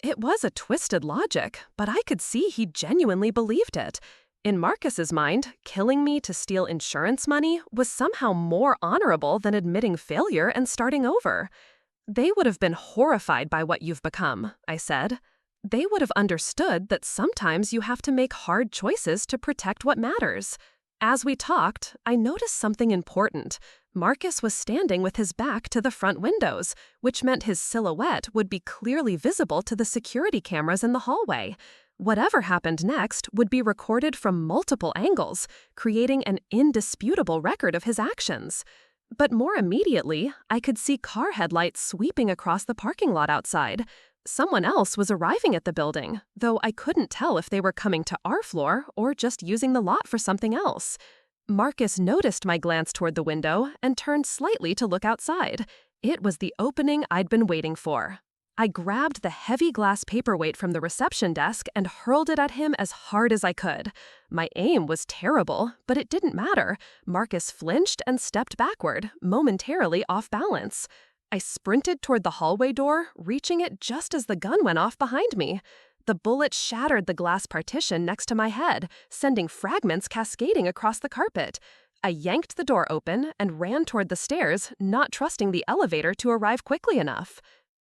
It was a twisted logic, but I could see he genuinely believed it. In Marcus's mind, killing me to steal insurance money was somehow more honorable than admitting failure and starting over. "They would have been horrified by what you've become," I said. "They would have understood that sometimes you have to make hard choices to protect what matters." As we talked, I noticed something important. Marcus was standing with his back to the front windows, which meant his silhouette would be clearly visible to the security cameras in the hallway. Whatever happened next would be recorded from multiple angles, creating an indisputable record of his actions. But more immediately, I could see car headlights sweeping across the parking lot outside. Someone else was arriving at the building, though I couldn't tell if they were coming to our floor or just using the lot for something else. Marcus noticed my glance toward the window and turned slightly to look outside. It was the opening I'd been waiting for. I grabbed the heavy glass paperweight from the reception desk and hurled it at him as hard as I could. My aim was terrible, but it didn't matter. Marcus flinched and stepped backward, momentarily off balance. I sprinted toward the hallway door, reaching it just as the gun went off behind me. The bullet shattered the glass partition next to my head, sending fragments cascading across the carpet. I yanked the door open and ran toward the stairs, not trusting the elevator to arrive quickly enough.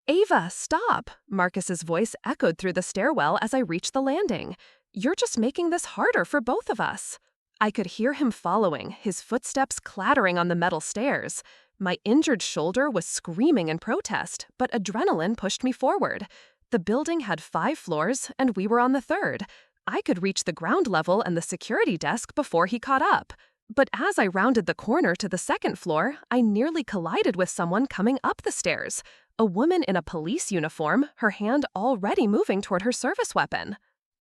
"Ava, stop!" Marcus's voice echoed through the stairwell as I reached the landing. "You're just making this harder for both of us." I could hear him following, his footsteps clattering on the metal stairs. My injured shoulder was screaming in protest, but adrenaline pushed me forward. The building had 5 floors, and we were on the 3rd. I could reach the ground level and the security desk before he caught up. But as I rounded the corner to the 2nd floor, I nearly collided with someone coming up the stairs. A woman in a police uniform, her hand already moving toward her service weapon.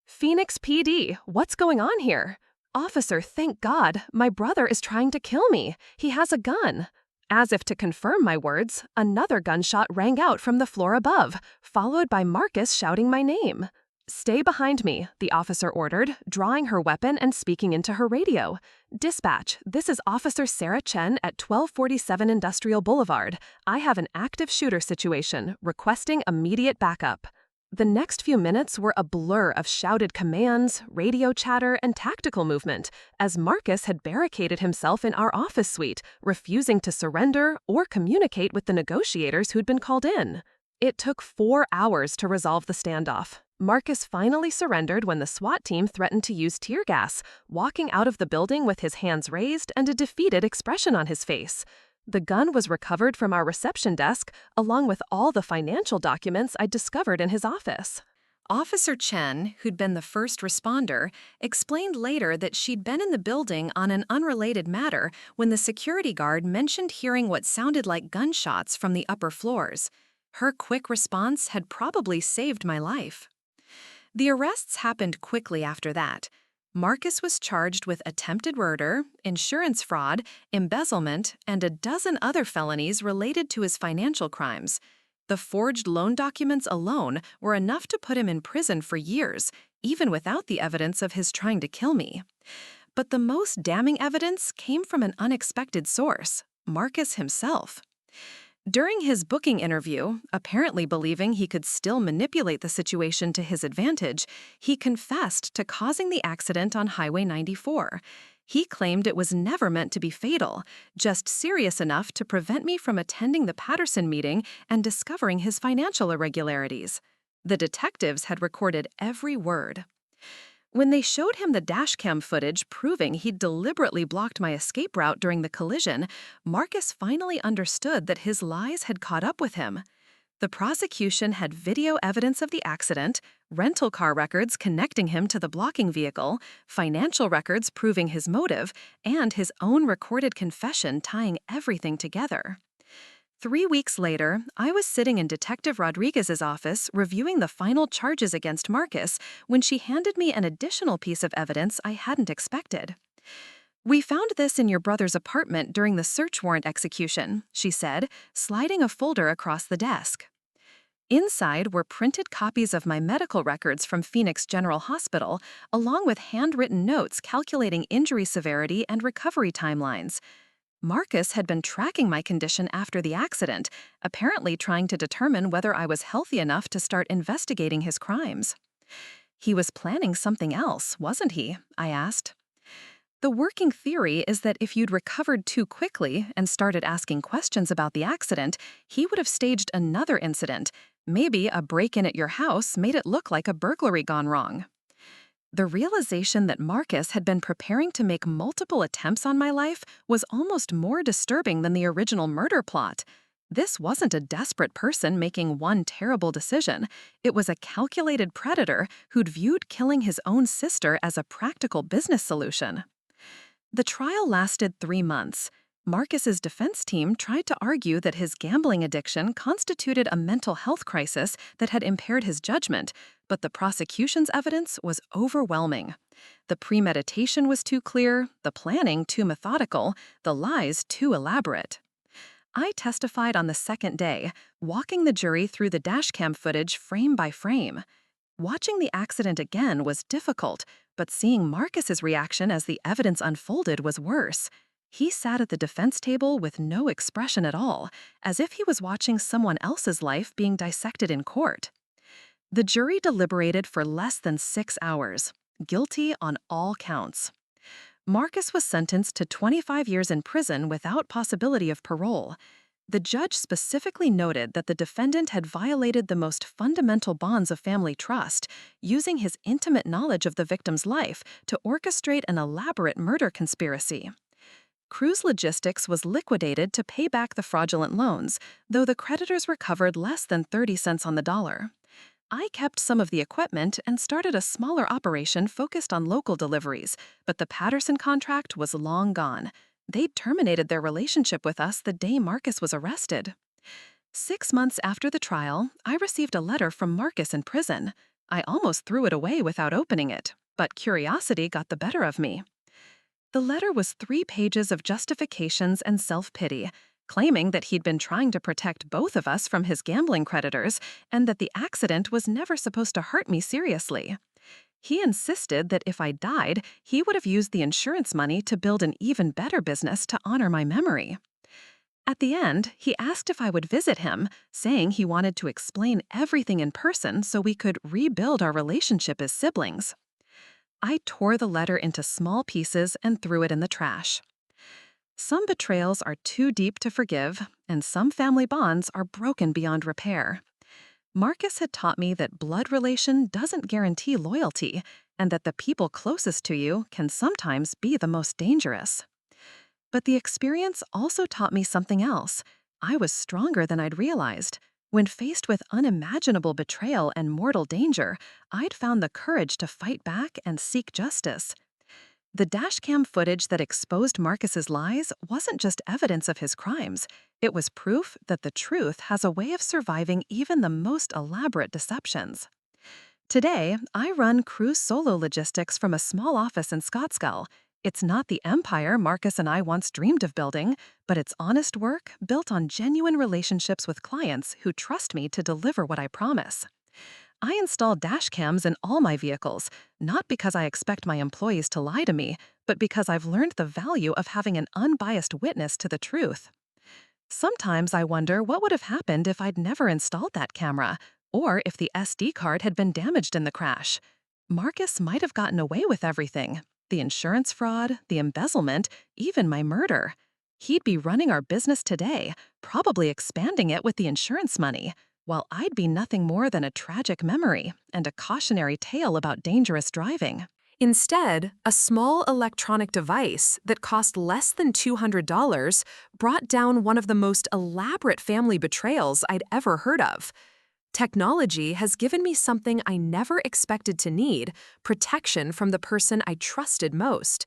"Phoenix PD, what's going on here?" "Officer, thank God, my brother is trying to kill me. He has a gun." As if to confirm my words, another gunshot rang out from the floor above, followed by Marcus shouting my name. "Stay behind me," the officer ordered, drawing her weapon and speaking into her radio. "Dispatch, this is Officer Sarah Chen at 1247 Industrial Boulevard. I have an active shooter situation, requesting immediate backup." The next few minutes were a blur of shouted commands, radio chatter, and tactical movement, as Marcus had barricaded himself in our office suite, refusing to surrender or communicate with the negotiators who'd been called in. It took 4 hours to resolve the standoff. Marcus finally surrendered when the SWAT team threatened to use tear gas, walking out of the building with his hands raised and a defeated expression on his face. The gun was recovered from our reception desk, along with all the financial documents I'd discovered in his office. Officer Chen, who'd been the first responder, explained later that she'd been in the building on an unrelated matter when the security guard mentioned hearing what sounded like gunshots from the upper floors. Her quick response had probably saved my life. The arrests happened quickly after that. Marcus was charged with attempted murder, insurance fraud, embezzlement, and a dozen other felonies related to his financial crimes. The forged loan documents alone were enough to put him in prison for years, even without the evidence of his trying to kill me. But the most damning evidence came from an unexpected source, Marcus himself. During his booking interview, apparently believing he could still manipulate the situation to his advantage, he confessed to causing the accident on Highway 94. He claimed it was never meant to be fatal, just serious enough to prevent me from attending the Patterson meeting and discovering his financial irregularities. The detectives had recorded every word. When they showed him the dashcam footage proving he'd deliberately blocked my escape route during the collision, Marcus finally understood that his lies had caught up with him. The prosecution had video evidence of the accident, rental car records connecting him to the blocking vehicle, financial records proving his motive, and his own recorded confession tying everything together. 3 weeks later, I was sitting in Detective Rodriguez's office reviewing the final charges against Marcus when she handed me an additional piece of evidence I hadn't expected. "We found this in your brother's apartment during the search warrant execution," she said, sliding a folder across the desk. Inside were printed copies of my medical records from Phoenix General Hospital, along with handwritten notes calculating injury severity and recovery timelines. Marcus had been tracking my condition after the accident, apparently trying to determine whether I was healthy enough to start investigating his crimes. "He was planning something else, wasn't he?" I asked. "The working theory is that if you'd recovered too quickly and started asking questions about the accident, he would have staged another incident. Maybe a break-in at your house made it look like a burglary gone wrong." The realization that Marcus had been preparing to make multiple attempts on my life was almost more disturbing than the original murder plot. This wasn't a desperate person making one terrible decision. It was a calculated predator who'd viewed killing his own sister as a practical business solution. The trial lasted 3 months. Marcus's defense team tried to argue that his gambling addiction constituted a mental health crisis that had impaired his judgment, but the prosecution's evidence was overwhelming. The premeditation was too clear, the planning too methodical, the lies too elaborate. I testified on the second day, walking the jury through the dashcam footage frame by frame. Watching the accident again was difficult, but seeing Marcus's reaction as the evidence unfolded was worse. He sat at the defense table with no expression at all, as if he was watching someone else's life being dissected in court. The jury deliberated for less than 6 hours, guilty on all counts. Marcus was sentenced to 25 years in prison without possibility of parole. The judge specifically noted that the defendant had violated the most fundamental bonds of family trust, using his intimate knowledge of the victim's life to orchestrate an elaborate murder conspiracy. Cruz Logistics was liquidated to pay back the fraudulent loans, though the creditors recovered less than 30 cents on the dollar. I kept some of the equipment and started a smaller operation focused on local deliveries, but the Patterson contract was long gone. They'd terminated their relationship with us the day Marcus was arrested. 6 months after the trial, I received a letter from Marcus in prison. I almost threw it away without opening it, but curiosity got the better of me. The letter was 3 pages of justifications and self-pity, claiming that he'd been trying to protect both of us from his gambling creditors and that the accident was never supposed to hurt me seriously. He insisted that if I died, he would have used the insurance money to build an even better business to honor my memory. At the end, he asked if I would visit him, saying he wanted to explain everything in person so we could rebuild our relationship as siblings. I tore the letter into small pieces and threw it in the trash. Some betrayals are too deep to forgive, and some family bonds are broken beyond repair. Marcus had taught me that blood relation doesn't guarantee loyalty, and that the people closest to you can sometimes be the most dangerous. But the experience also taught me something else. I was stronger than I'd realized. When faced with unimaginable betrayal and mortal danger, I'd found the courage to fight back and seek justice. The dashcam footage that exposed Marcus's lies wasn't just evidence of his crimes. It was proof that the truth has a way of surviving even the most elaborate deceptions. Today, I run Cruz Solo Logistics from a small office in Scottsdale. It's not the empire Marcus and I once dreamed of building, but it's honest work built on genuine relationships with clients who trust me to deliver what I promise. I install dash cams in all my vehicles, not because I expect my employees to lie to me, but because I've learned the value of having an unbiased witness to the truth. Sometimes I wonder what would have happened if I'd never installed that camera, or if the SD card had been damaged in the crash. Marcus might have gotten away with everything: the insurance fraud, the embezzlement, even my murder. He'd be running our business today, probably expanding it with the insurance money, while I'd be nothing more than a tragic memory and a cautionary tale about dangerous driving. Instead, a small electronic device that cost less than $200 brought down one of the most elaborate family betrayals I'd ever heard of. Technology has given me something I never expected to need: protection from the person I trusted most.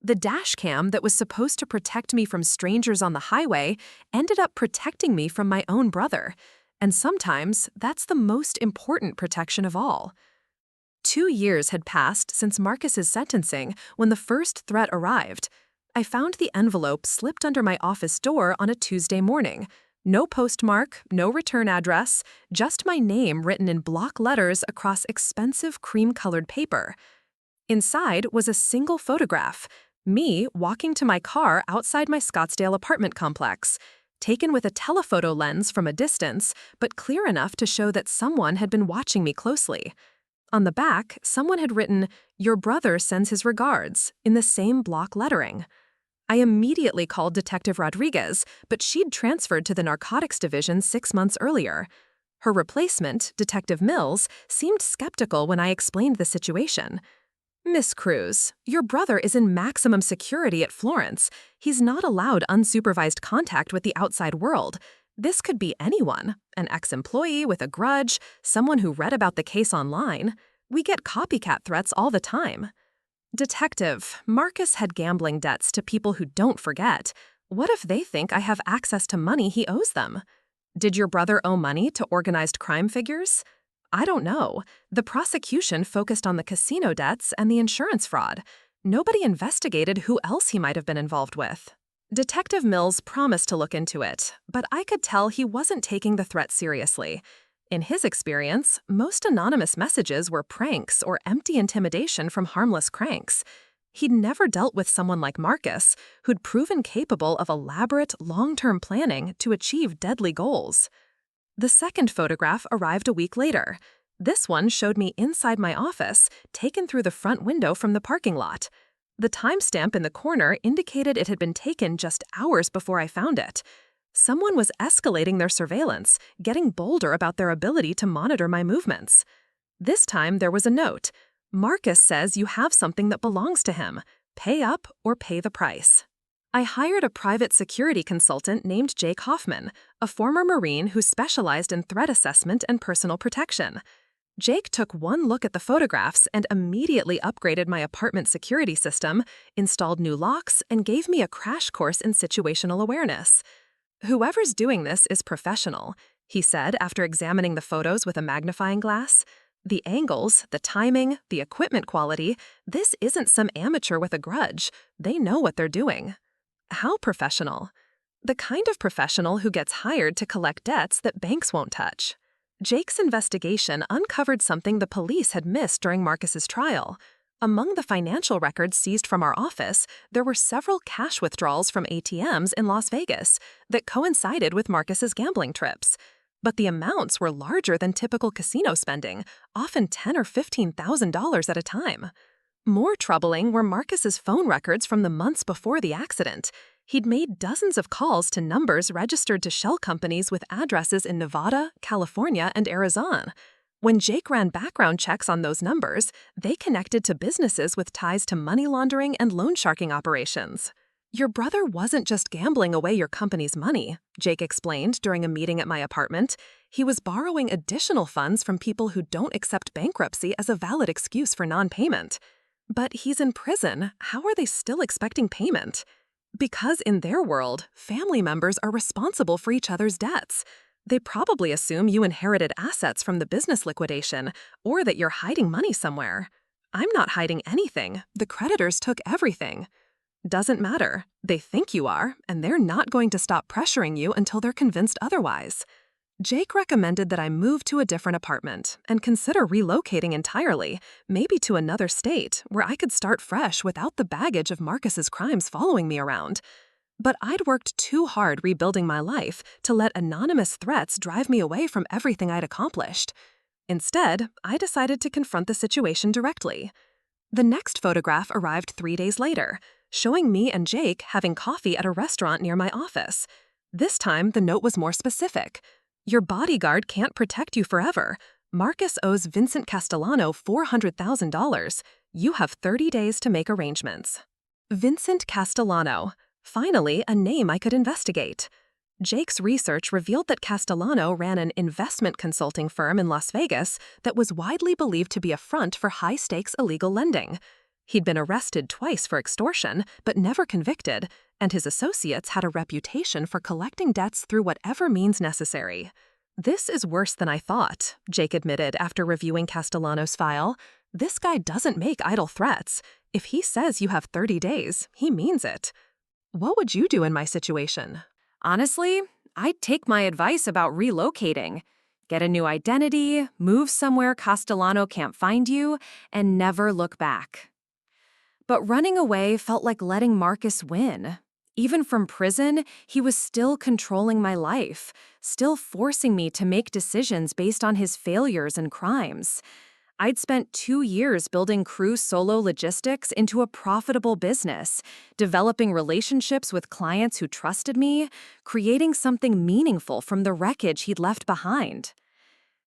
The dashcam that was supposed to protect me from strangers on the highway ended up protecting me from my own brother. And sometimes, that's the most important protection of all. 2 years had passed since Marcus's sentencing when the first threat arrived. I found the envelope slipped under my office door on a Tuesday morning. No postmark, no return address, just my name written in block letters across expensive cream-colored paper. Inside was a single photograph: me walking to my car outside my Scottsdale apartment complex, taken with a telephoto lens from a distance, but clear enough to show that someone had been watching me closely. On the back, someone had written, "Your brother sends his regards," in the same block lettering. I immediately called Detective Rodriguez, but she'd transferred to the narcotics division 6 months earlier. Her replacement, Detective Mills, seemed skeptical when I explained the situation. "Miss Cruz, your brother is in maximum security at Florence. He's not allowed unsupervised contact with the outside world. This could be anyone: an ex-employee with a grudge, someone who read about the case online. We get copycat threats all the time." "Detective, Marcus had gambling debts to people who don't forget. What if they think I have access to money he owes them? Did your brother owe money to organized crime figures? I don't know. The prosecution focused on the casino debts and the insurance fraud. Nobody investigated who else he might have been involved with." Detective Mills promised to look into it, but I could tell he wasn't taking the threat seriously. In his experience, most anonymous messages were pranks or empty intimidation from harmless cranks. He'd never dealt with someone like Marcus, who'd proven capable of elaborate, long-term planning to achieve deadly goals. The second photograph arrived a week later. This one showed me inside my office, taken through the front window from the parking lot. The timestamp in the corner indicated it had been taken just hours before I found it. Someone was escalating their surveillance, getting bolder about their ability to monitor my movements. This time there was a note. Marcus says you have something that belongs to him. Pay up or pay the price. I hired a private security consultant named Jake Hoffman, a former Marine who specialized in threat assessment and personal protection. Jake took one look at the photographs and immediately upgraded my apartment security system, installed new locks, and gave me a crash course in situational awareness. "Whoever's doing this is professional," he said after examining the photos with a magnifying glass. "The angles, the timing, the equipment quality, this isn't some amateur with a grudge. They know what they're doing." How professional? The kind of professional who gets hired to collect debts that banks won't touch. Jake's investigation uncovered something the police had missed during Marcus's trial. Among the financial records seized from our office, there were several cash withdrawals from ATMs in Las Vegas that coincided with Marcus's gambling trips. But the amounts were larger than typical casino spending, often $10,000 or $15,000 at a time. More troubling were Marcus's phone records from the months before the accident. He'd made dozens of calls to numbers registered to shell companies with addresses in Nevada, California, and Arizona. When Jake ran background checks on those numbers, they connected to businesses with ties to money laundering and loan sharking operations. "Your brother wasn't just gambling away your company's money," Jake explained during a meeting at my apartment. "He was borrowing additional funds from people who don't accept bankruptcy as a valid excuse for non-payment." "But he's in prison. How are they still expecting payment?" "Because in their world, family members are responsible for each other's debts. They probably assume you inherited assets from the business liquidation, or that you're hiding money somewhere." "I'm not hiding anything. The creditors took everything." "Doesn't matter. They think you are, and they're not going to stop pressuring you until they're convinced otherwise." Jake recommended that I move to a different apartment and consider relocating entirely, maybe to another state where I could start fresh without the baggage of Marcus's crimes following me around. But I'd worked too hard rebuilding my life to let anonymous threats drive me away from everything I'd accomplished. Instead, I decided to confront the situation directly. The next photograph arrived 3 days later, showing me and Jake having coffee at a restaurant near my office. This time, the note was more specific. "Your bodyguard can't protect you forever. Marcus owes Vincent Castellano $400,000. You have 30 days to make arrangements." Vincent Castellano. Finally, a name I could investigate. Jake's research revealed that Castellano ran an investment consulting firm in Las Vegas that was widely believed to be a front for high-stakes illegal lending. He'd been arrested twice for extortion, but never convicted, and his associates had a reputation for collecting debts through whatever means necessary. "This is worse than I thought," Jake admitted after reviewing Castellano's file. "This guy doesn't make idle threats. If he says you have 30 days, he means it." What would you do in my situation? Honestly, I'd take my advice about relocating. Get a new identity, move somewhere Castellano can't find you, and never look back. But running away felt like letting Marcus win. Even from prison, he was still controlling my life, still forcing me to make decisions based on his failures and crimes. I'd spent 2 years building Crew Solo Logistics into a profitable business, developing relationships with clients who trusted me, creating something meaningful from the wreckage he'd left behind.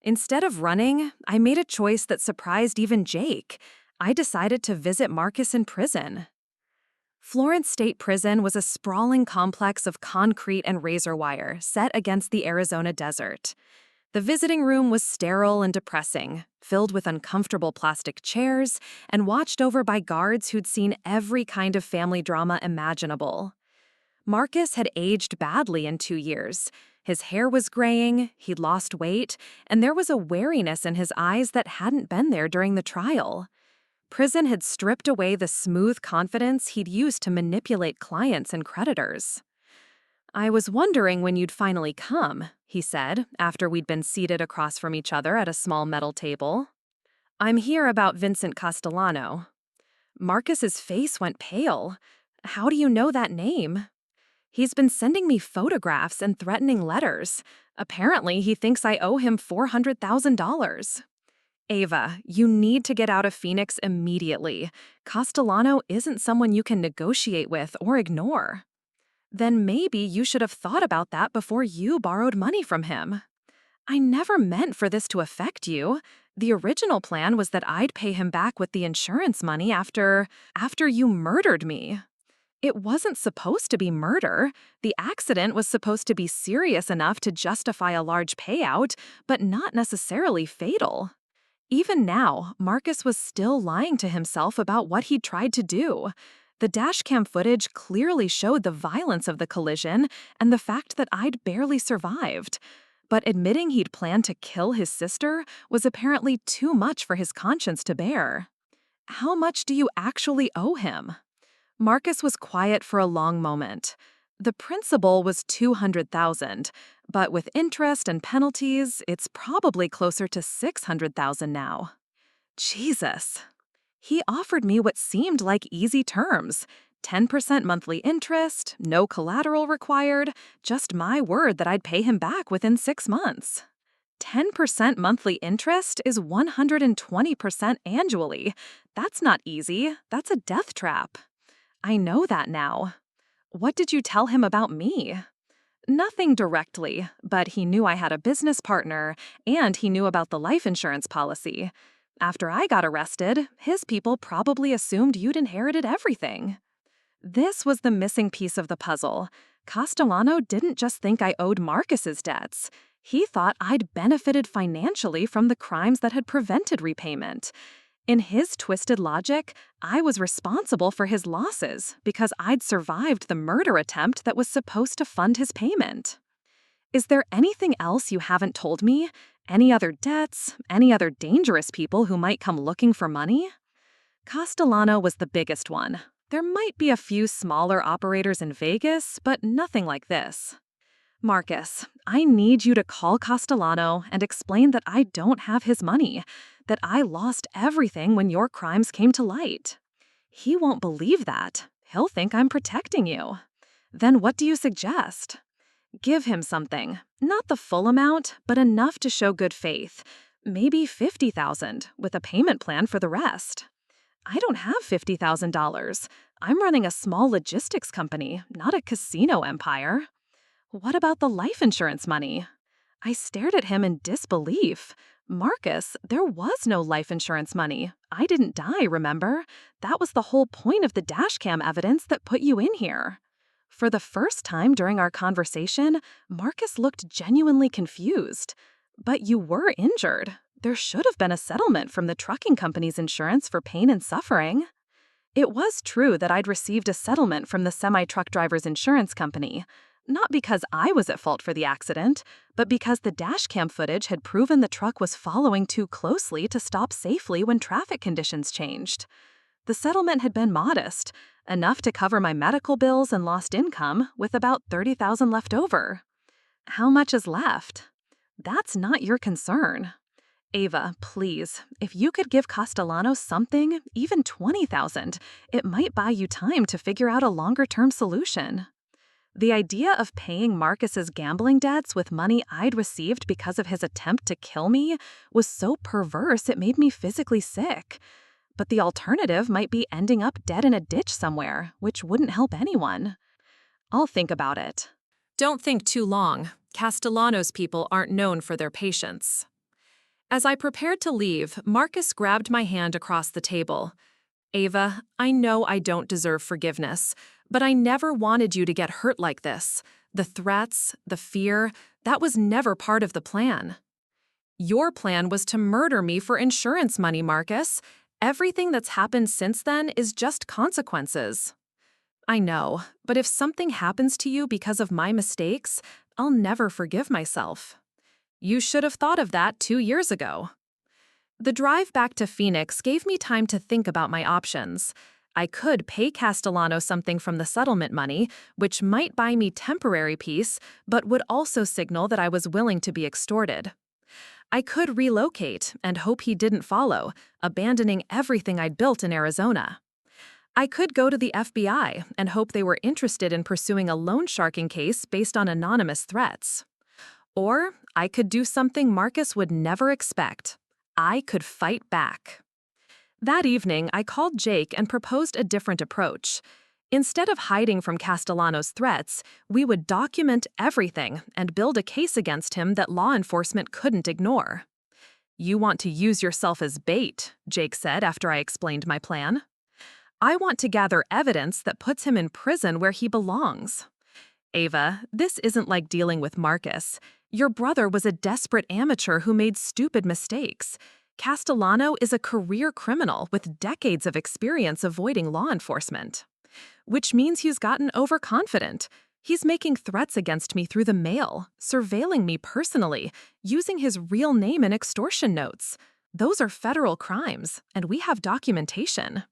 Instead of running, I made a choice that surprised even Jake. I decided to visit Marcus in prison. Florence State Prison was a sprawling complex of concrete and razor wire set against the Arizona desert. The visiting room was sterile and depressing, filled with uncomfortable plastic chairs and watched over by guards who'd seen every kind of family drama imaginable. Marcus had aged badly in 2 years. His hair was graying, he'd lost weight, and there was a wariness in his eyes that hadn't been there during the trial. Prison had stripped away the smooth confidence he'd used to manipulate clients and creditors. "I was wondering when you'd finally come," he said, after we'd been seated across from each other at a small metal table. "I'm here about Vincent Castellano." Marcus's face went pale. "How do you know that name?" "He's been sending me photographs and threatening letters. Apparently, he thinks I owe him $400,000. "Ava, you need to get out of Phoenix immediately. Castellano isn't someone you can negotiate with or ignore." "Then maybe you should have thought about that before you borrowed money from him." "I never meant for this to affect you. The original plan was that I'd pay him back with the insurance money after you murdered me." "It wasn't supposed to be murder. The accident was supposed to be serious enough to justify a large payout, but not necessarily fatal." Even now, Marcus was still lying to himself about what he'd tried to do. The dashcam footage clearly showed the violence of the collision and the fact that I'd barely survived. But admitting he'd planned to kill his sister was apparently too much for his conscience to bear. "How much do you actually owe him?" Marcus was quiet for a long moment. "The principal was $200,000, but with interest and penalties, it's probably closer to $600,000 now." Jesus. He offered me what seemed like easy terms. 10% monthly interest, no collateral required, just my word that I'd pay him back within 6 months. 10% monthly interest is 120% annually. That's not easy. That's a death trap. I know that now. "What did you tell him about me?" "Nothing directly, but he knew I had a business partner, and he knew about the life insurance policy. After I got arrested, his people probably assumed you'd inherited everything." This was the missing piece of the puzzle. Castellano didn't just think I owed Marcus's debts. He thought I'd benefited financially from the crimes that had prevented repayment. In his twisted logic, I was responsible for his losses because I'd survived the murder attempt that was supposed to fund his payment. "Is there anything else you haven't told me? Any other debts? Any other dangerous people who might come looking for money?" Castellano was the biggest one. There might be a few smaller operators in Vegas, but nothing like this. "Marcus, I need you to call Castellano and explain that I don't have his money, that I lost everything when your crimes came to light." "He won't believe that. He'll think I'm protecting you." "Then what do you suggest?" "Give him something. Not the full amount, but enough to show good faith. Maybe $50,000, with a payment plan for the rest." "I don't have $50,000. I'm running a small logistics company, not a casino empire." "What about the life insurance money?" I stared at him in disbelief. "Marcus, there was no life insurance money. I didn't die, remember? That was the whole point of the dashcam evidence that put you in here." For the first time during our conversation, Marcus looked genuinely confused. "But you were injured. There should have been a settlement from the trucking company's insurance for pain and suffering." It was true that I'd received a settlement from the semi-truck driver's insurance company. Not because I was at fault for the accident, but because the dashcam footage had proven the truck was following too closely to stop safely when traffic conditions changed. The settlement had been modest, enough to cover my medical bills and lost income, with about $30,000 left over. "How much is left?" "That's not your concern." "Ava, please, if you could give Castellano something, even $20,000, it might buy you time to figure out a longer-term solution." The idea of paying Marcus's gambling debts with money I'd received because of his attempt to kill me was so perverse it made me physically sick. But the alternative might be ending up dead in a ditch somewhere, which wouldn't help anyone. "I'll think about it." Don't think too long. Castellano's people aren't known for their patience. As I prepared to leave, Marcus grabbed my hand across the table. "Ava, I know I don't deserve forgiveness, but I never wanted you to get hurt like this. The threats, the fear, that was never part of the plan." "Your plan was to murder me for insurance money, Marcus. Everything that's happened since then is just consequences." "I know, but if something happens to you because of my mistakes, I'll never forgive myself." "You should have thought of that 2 years ago." The drive back to Phoenix gave me time to think about my options. I could pay Castellano something from the settlement money, which might buy me temporary peace, but would also signal that I was willing to be extorted. I could relocate and hope he didn't follow, abandoning everything I'd built in Arizona. I could go to the FBI and hope they were interested in pursuing a loan sharking case based on anonymous threats. Or I could do something Marcus would never expect. I could fight back. That evening, I called Jake and proposed a different approach. Instead of hiding from Castellano's threats, we would document everything and build a case against him that law enforcement couldn't ignore. "You want to use yourself as bait," Jake said after I explained my plan. "I want to gather evidence that puts him in prison where he belongs." "Ava, this isn't like dealing with Marcus. Your brother was a desperate amateur who made stupid mistakes. Castellano is a career criminal with decades of experience avoiding law enforcement. Which means he's gotten overconfident. He's making threats against me through the mail, surveilling me personally, using his real name in extortion notes. Those are federal crimes, and we have documentation."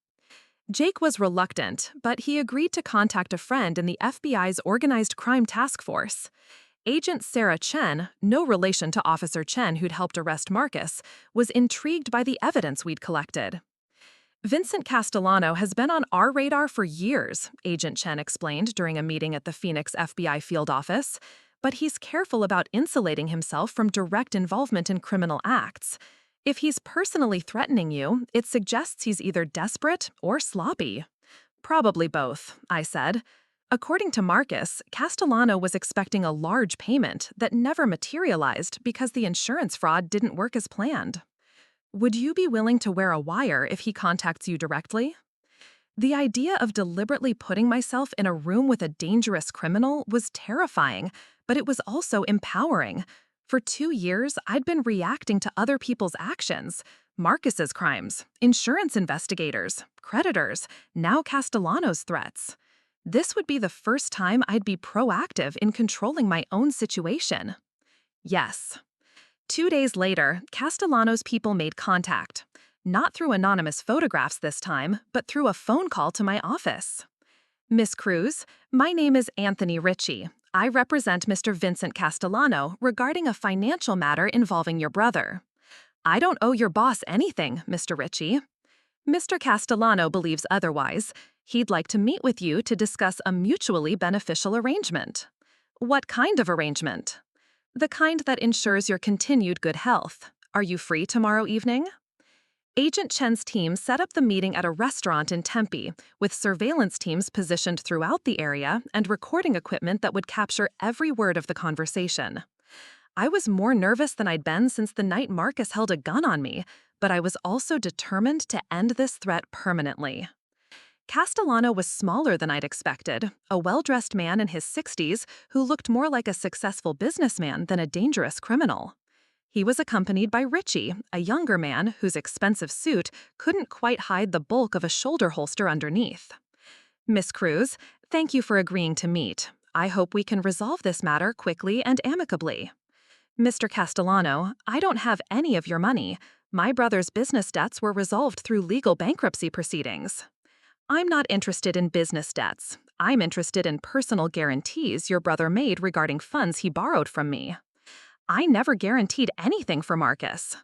Jake was reluctant, but he agreed to contact a friend in the FBI's Organized Crime Task Force. Agent Sarah Chen, no relation to Officer Chen who'd helped arrest Marcus, was intrigued by the evidence we'd collected. "Vincent Castellano has been on our radar for years," Agent Chen explained during a meeting at the Phoenix FBI field office, "but he's careful about insulating himself from direct involvement in criminal acts. If he's personally threatening you, it suggests he's either desperate or sloppy." "Probably both," I said. According to Marcus, Castellano was expecting a large payment that never materialized because the insurance fraud didn't work as planned. "Would you be willing to wear a wire if he contacts you directly?" The idea of deliberately putting myself in a room with a dangerous criminal was terrifying, but it was also empowering. For 2 years, I'd been reacting to other people's actions. Marcus's crimes, insurance investigators, creditors, now Castellano's threats. This would be the first time I'd be proactive in controlling my own situation. Yes. 2 days later, Castellano's people made contact. Not through anonymous photographs this time, but through a phone call to my office. "Miss Cruz, my name is Anthony Ritchie. I represent Mr. Vincent Castellano regarding a financial matter involving your brother." "I don't owe your boss anything, Mr. Ritchie." "Mr. Castellano believes otherwise. He'd like to meet with you to discuss a mutually beneficial arrangement." "What kind of arrangement?" "The kind that ensures your continued good health. Are you free tomorrow evening?" Agent Chen's team set up the meeting at a restaurant in Tempe, with surveillance teams positioned throughout the area and recording equipment that would capture every word of the conversation. I was more nervous than I'd been since the night Marcus held a gun on me, but I was also determined to end this threat permanently. Castellano was smaller than I'd expected, a well-dressed man in his 60s who looked more like a successful businessman than a dangerous criminal. He was accompanied by Richie, a younger man whose expensive suit couldn't quite hide the bulk of a shoulder holster underneath. "Miss Cruz, thank you for agreeing to meet. I hope we can resolve this matter quickly and amicably." "Mr. Castellano, I don't have any of your money. My brother's business debts were resolved through legal bankruptcy proceedings." "I'm not interested in business debts. I'm interested in personal guarantees your brother made regarding funds he borrowed from me." "I never guaranteed anything for Marcus."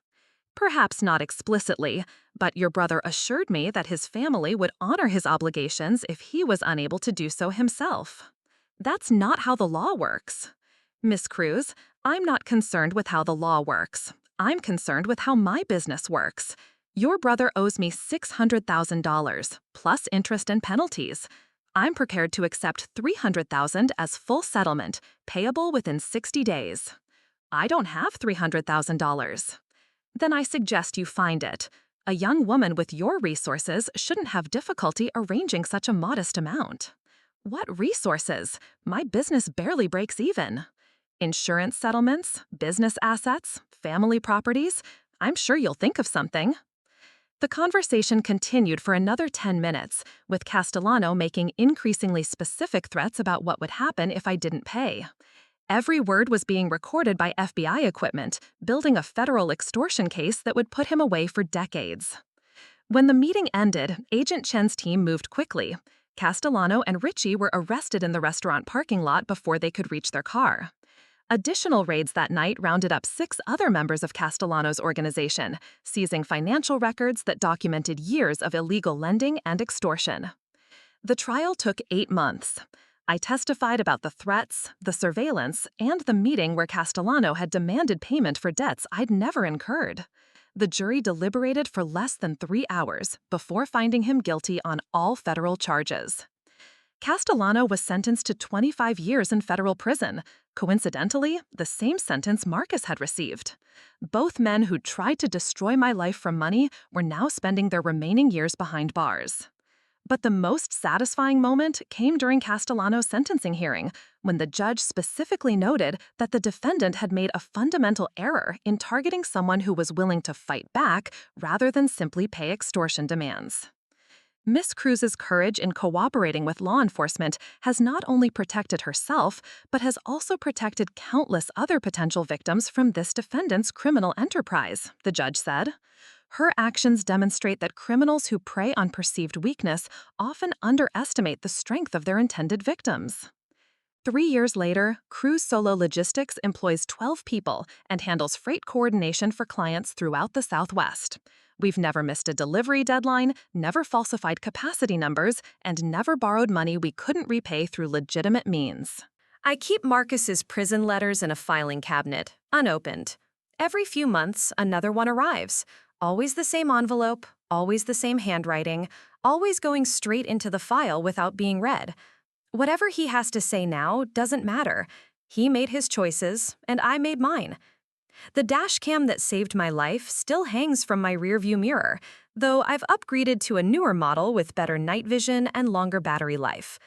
"Perhaps not explicitly, but your brother assured me that his family would honor his obligations if he was unable to do so himself." "That's not how the law works." "Miss Cruz, I'm not concerned with how the law works. I'm concerned with how my business works. Your brother owes me $600,000, plus interest and penalties. I'm prepared to accept $300,000 as full settlement, payable within 60 days. I don't have $300,000. Then I suggest you find it. A young woman with your resources shouldn't have difficulty arranging such a modest amount." "What resources? My business barely breaks even." "Insurance settlements, business assets, family properties. I'm sure you'll think of something." The conversation continued for another 10 minutes, with Castellano making increasingly specific threats about what would happen if I didn't pay. Every word was being recorded by FBI equipment, building a federal extortion case that would put him away for decades. When the meeting ended, Agent Chen's team moved quickly. Castellano and Ritchie were arrested in the restaurant parking lot before they could reach their car. Additional raids that night rounded up 6 other members of Castellano's organization, seizing financial records that documented years of illegal lending and extortion. The trial took 8 months. I testified about the threats, the surveillance, and the meeting where Castellano had demanded payment for debts I'd never incurred. The jury deliberated for less than 3 hours before finding him guilty on all federal charges. Castellano was sentenced to 25 years in federal prison, coincidentally, the same sentence Marcus had received. Both men who tried to destroy my life for money were now spending their remaining years behind bars. But the most satisfying moment came during Castellano's sentencing hearing, when the judge specifically noted that the defendant had made a fundamental error in targeting someone who was willing to fight back rather than simply pay extortion demands. Miss Cruz's courage in cooperating with law enforcement has not only protected herself, but has also protected countless other potential victims from this defendant's criminal enterprise, the judge said. Her actions demonstrate that criminals who prey on perceived weakness often underestimate the strength of their intended victims. 3 years later, Cruz Solo Logistics employs 12 people and handles freight coordination for clients throughout the Southwest. We've never missed a delivery deadline, never falsified capacity numbers, and never borrowed money we couldn't repay through legitimate means. I keep Marcus's prison letters in a filing cabinet, unopened. Every few months, another one arrives. Always the same envelope, always the same handwriting, always going straight into the file without being read. Whatever he has to say now doesn't matter. He made his choices, and I made mine. The dashcam that saved my life still hangs from my rearview mirror, though I've upgraded to a newer model with better night vision and longer battery life.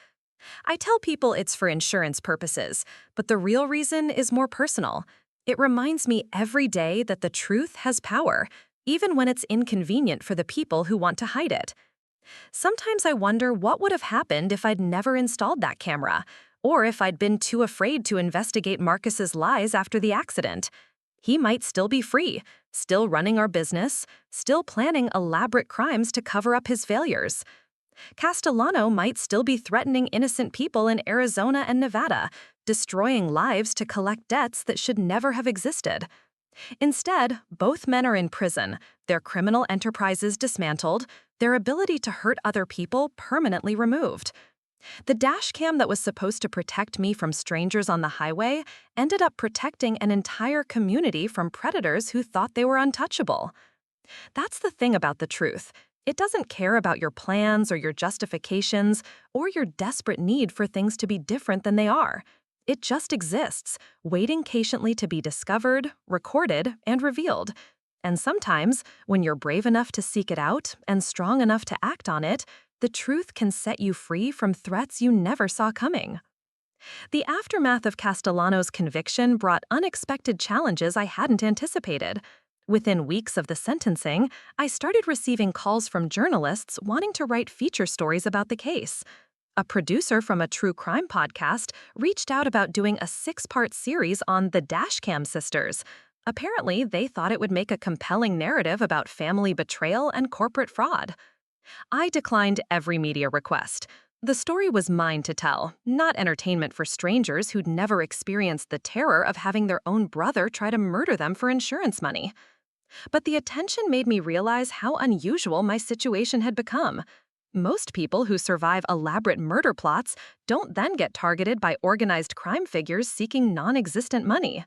I tell people it's for insurance purposes, but the real reason is more personal. It reminds me every day that the truth has power, even when it's inconvenient for the people who want to hide it. Sometimes I wonder what would have happened if I'd never installed that camera, or if I'd been too afraid to investigate Marcus's lies after the accident. He might still be free, still running our business, still planning elaborate crimes to cover up his failures. Castellano might still be threatening innocent people in Arizona and Nevada, destroying lives to collect debts that should never have existed. Instead, both men are in prison, their criminal enterprises dismantled, their ability to hurt other people permanently removed. The dashcam that was supposed to protect me from strangers on the highway ended up protecting an entire community from predators who thought they were untouchable. That's the thing about the truth. It doesn't care about your plans or your justifications or your desperate need for things to be different than they are. It just exists, waiting patiently to be discovered, recorded, and revealed. And sometimes, when you're brave enough to seek it out and strong enough to act on it, the truth can set you free from threats you never saw coming. The aftermath of Castellano's conviction brought unexpected challenges I hadn't anticipated. Within weeks of the sentencing, I started receiving calls from journalists wanting to write feature stories about the case. A producer from a true crime podcast reached out about doing a 6-part series on the Dashcam sisters. Apparently, they thought it would make a compelling narrative about family betrayal and corporate fraud. I declined every media request. The story was mine to tell, not entertainment for strangers who'd never experienced the terror of having their own brother try to murder them for insurance money. But the attention made me realize how unusual my situation had become. Most people who survive elaborate murder plots don't then get targeted by organized crime figures seeking non-existent money.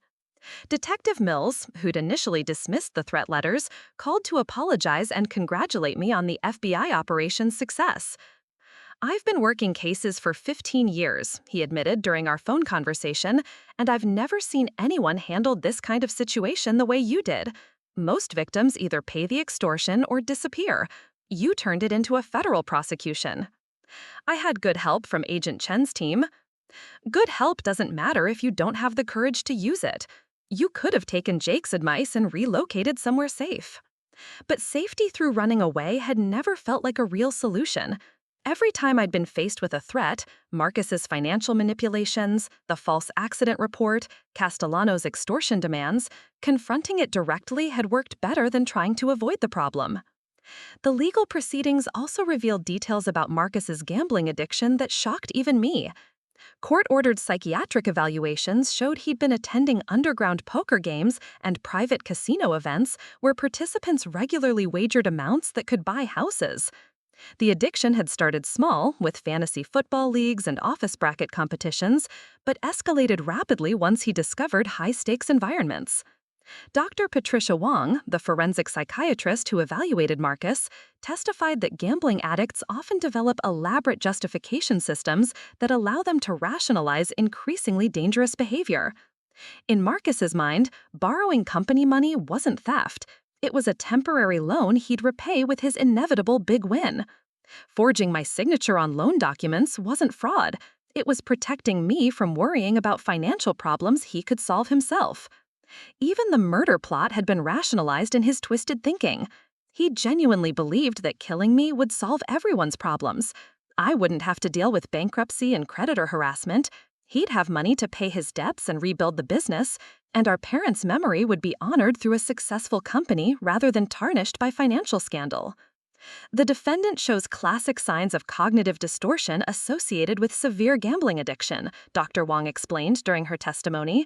Detective Mills, who'd initially dismissed the threat letters, called to apologize and congratulate me on the FBI operation's success. "I've been working cases for 15 years, he admitted during our phone conversation, and I've never seen anyone handle this kind of situation the way you did. Most victims either pay the extortion or disappear. You turned it into a federal prosecution." I had good help from Agent Chen's team. Good help doesn't matter if you don't have the courage to use it. You could have taken Jake's advice and relocated somewhere safe. But safety through running away had never felt like a real solution. Every time I'd been faced with a threat, Marcus's financial manipulations, the false accident report, Castellano's extortion demands, confronting it directly had worked better than trying to avoid the problem. The legal proceedings also revealed details about Marcus's gambling addiction that shocked even me. Court-ordered psychiatric evaluations showed he'd been attending underground poker games and private casino events where participants regularly wagered amounts that could buy houses. The addiction had started small, with fantasy football leagues and office bracket competitions, but escalated rapidly once he discovered high-stakes environments. Dr. Patricia Wong, the forensic psychiatrist who evaluated Marcus, testified that gambling addicts often develop elaborate justification systems that allow them to rationalize increasingly dangerous behavior. In Marcus's mind, borrowing company money wasn't theft. It was a temporary loan he'd repay with his inevitable big win. Forging my signature on loan documents wasn't fraud. It was protecting me from worrying about financial problems he could solve himself. Even the murder plot had been rationalized in his twisted thinking. He genuinely believed that killing me would solve everyone's problems. I wouldn't have to deal with bankruptcy and creditor harassment. He'd have money to pay his debts and rebuild the business, and our parents' memory would be honored through a successful company rather than tarnished by financial scandal. The defendant shows classic signs of cognitive distortion associated with severe gambling addiction, Dr. Wong explained during her testimony.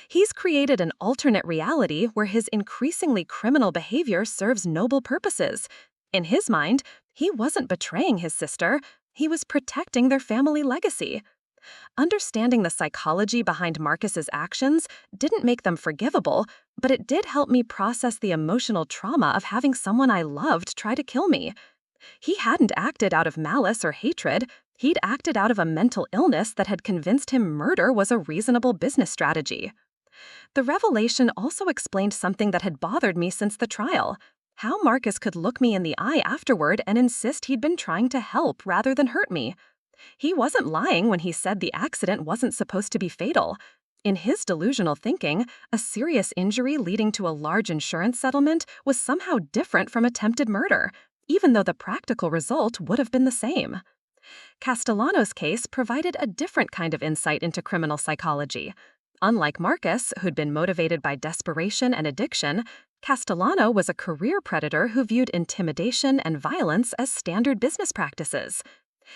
He's created an alternate reality where his increasingly criminal behavior serves noble purposes. In his mind, he wasn't betraying his sister, he was protecting their family legacy. Understanding the psychology behind Marcus's actions didn't make them forgivable, but it did help me process the emotional trauma of having someone I loved try to kill me. He hadn't acted out of malice or hatred. He'd acted out of a mental illness that had convinced him murder was a reasonable business strategy. The revelation also explained something that had bothered me since the trial: how Marcus could look me in the eye afterward and insist he'd been trying to help rather than hurt me. He wasn't lying when he said the accident wasn't supposed to be fatal. In his delusional thinking, a serious injury leading to a large insurance settlement was somehow different from attempted murder, even though the practical result would have been the same. Castellano's case provided a different kind of insight into criminal psychology. Unlike Marcus, who'd been motivated by desperation and addiction, Castellano was a career predator who viewed intimidation and violence as standard business practices.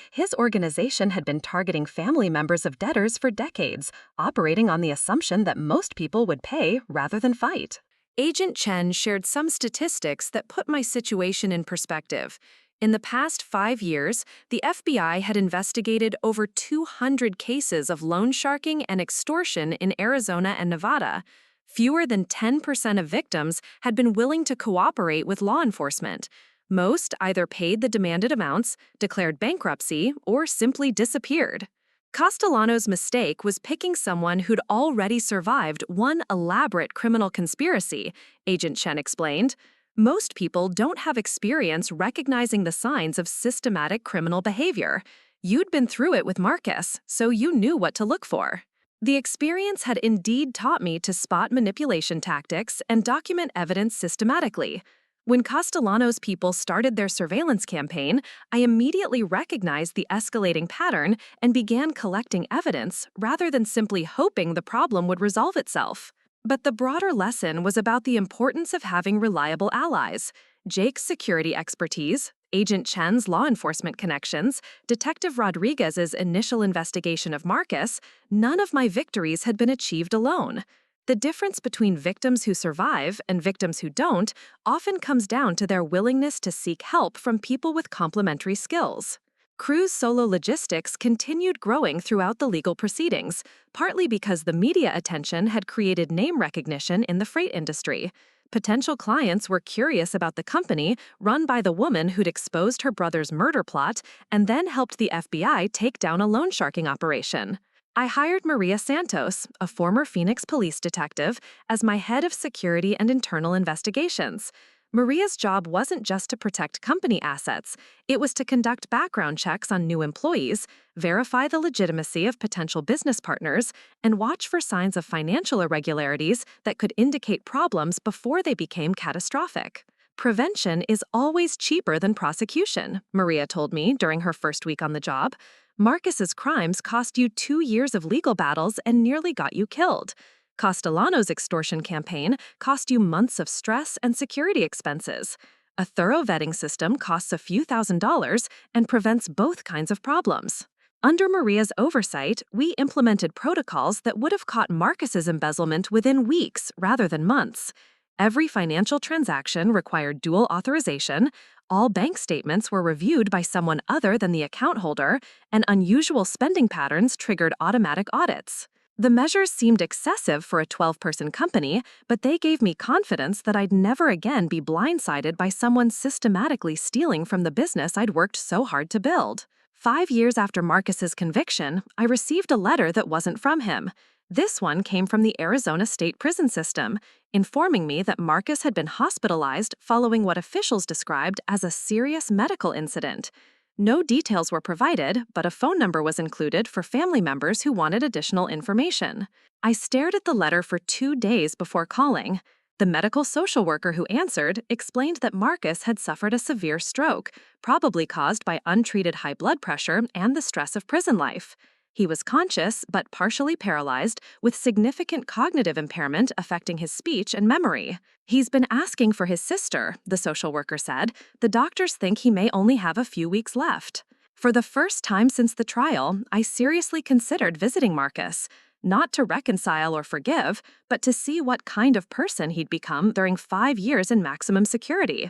His organization had been targeting family members of debtors for decades, operating on the assumption that most people would pay rather than fight. Agent Chen shared some statistics that put my situation in perspective. In the past 5 years, the FBI had investigated over 200 cases of loan sharking and extortion in Arizona and Nevada. Fewer than 10% of victims had been willing to cooperate with law enforcement. Most either paid the demanded amounts, declared bankruptcy, or simply disappeared. Castellano's mistake was picking someone who'd already survived one elaborate criminal conspiracy, Agent Chen explained. Most people don't have experience recognizing the signs of systematic criminal behavior. You'd been through it with Marcus, so you knew what to look for. The experience had indeed taught me to spot manipulation tactics and document evidence systematically. When Castellano's people started their surveillance campaign, I immediately recognized the escalating pattern and began collecting evidence rather than simply hoping the problem would resolve itself. But the broader lesson was about the importance of having reliable allies. Jake's security expertise, Agent Chen's law enforcement connections, Detective Rodriguez's initial investigation of Marcus, none of my victories had been achieved alone. The difference between victims who survive and victims who don't often comes down to their willingness to seek help from people with complementary skills. Cruise Solo Logistics continued growing throughout the legal proceedings, partly because the media attention had created name recognition in the freight industry. Potential clients were curious about the company run by the woman who'd exposed her brother's murder plot and then helped the FBI take down a loan sharking operation. I hired Maria Santos, a former Phoenix police detective, as my head of security and internal investigations. Maria's job wasn't just to protect company assets, it was to conduct background checks on new employees, verify the legitimacy of potential business partners, and watch for signs of financial irregularities that could indicate problems before they became catastrophic. Prevention is always cheaper than prosecution, Maria told me during her first week on the job. Marcus's crimes cost you 2 years of legal battles and nearly got you killed. Castellano's extortion campaign cost you months of stress and security expenses. A thorough vetting system costs a few $1,000s and prevents both kinds of problems. Under Maria's oversight, we implemented protocols that would have caught Marcus's embezzlement within weeks rather than months. Every financial transaction required dual authorization, all bank statements were reviewed by someone other than the account holder, and unusual spending patterns triggered automatic audits. The measures seemed excessive for a 12-person company, but they gave me confidence that I'd never again be blindsided by someone systematically stealing from the business I'd worked so hard to build. 5 years after Marcus's conviction, I received a letter that wasn't from him. This one came from the Arizona State Prison System, informing me that Marcus had been hospitalized following what officials described as a serious medical incident. No details were provided, but a phone number was included for family members who wanted additional information. I stared at the letter for 2 days before calling. The medical social worker who answered explained that Marcus had suffered a severe stroke, probably caused by untreated high blood pressure and the stress of prison life. He was conscious but partially paralyzed, with significant cognitive impairment affecting his speech and memory. He's been asking for his sister, the social worker said. The doctors think he may only have a few weeks left. For the first time since the trial, I seriously considered visiting Marcus, not to reconcile or forgive, but to see what kind of person he'd become during 5 years in maximum security.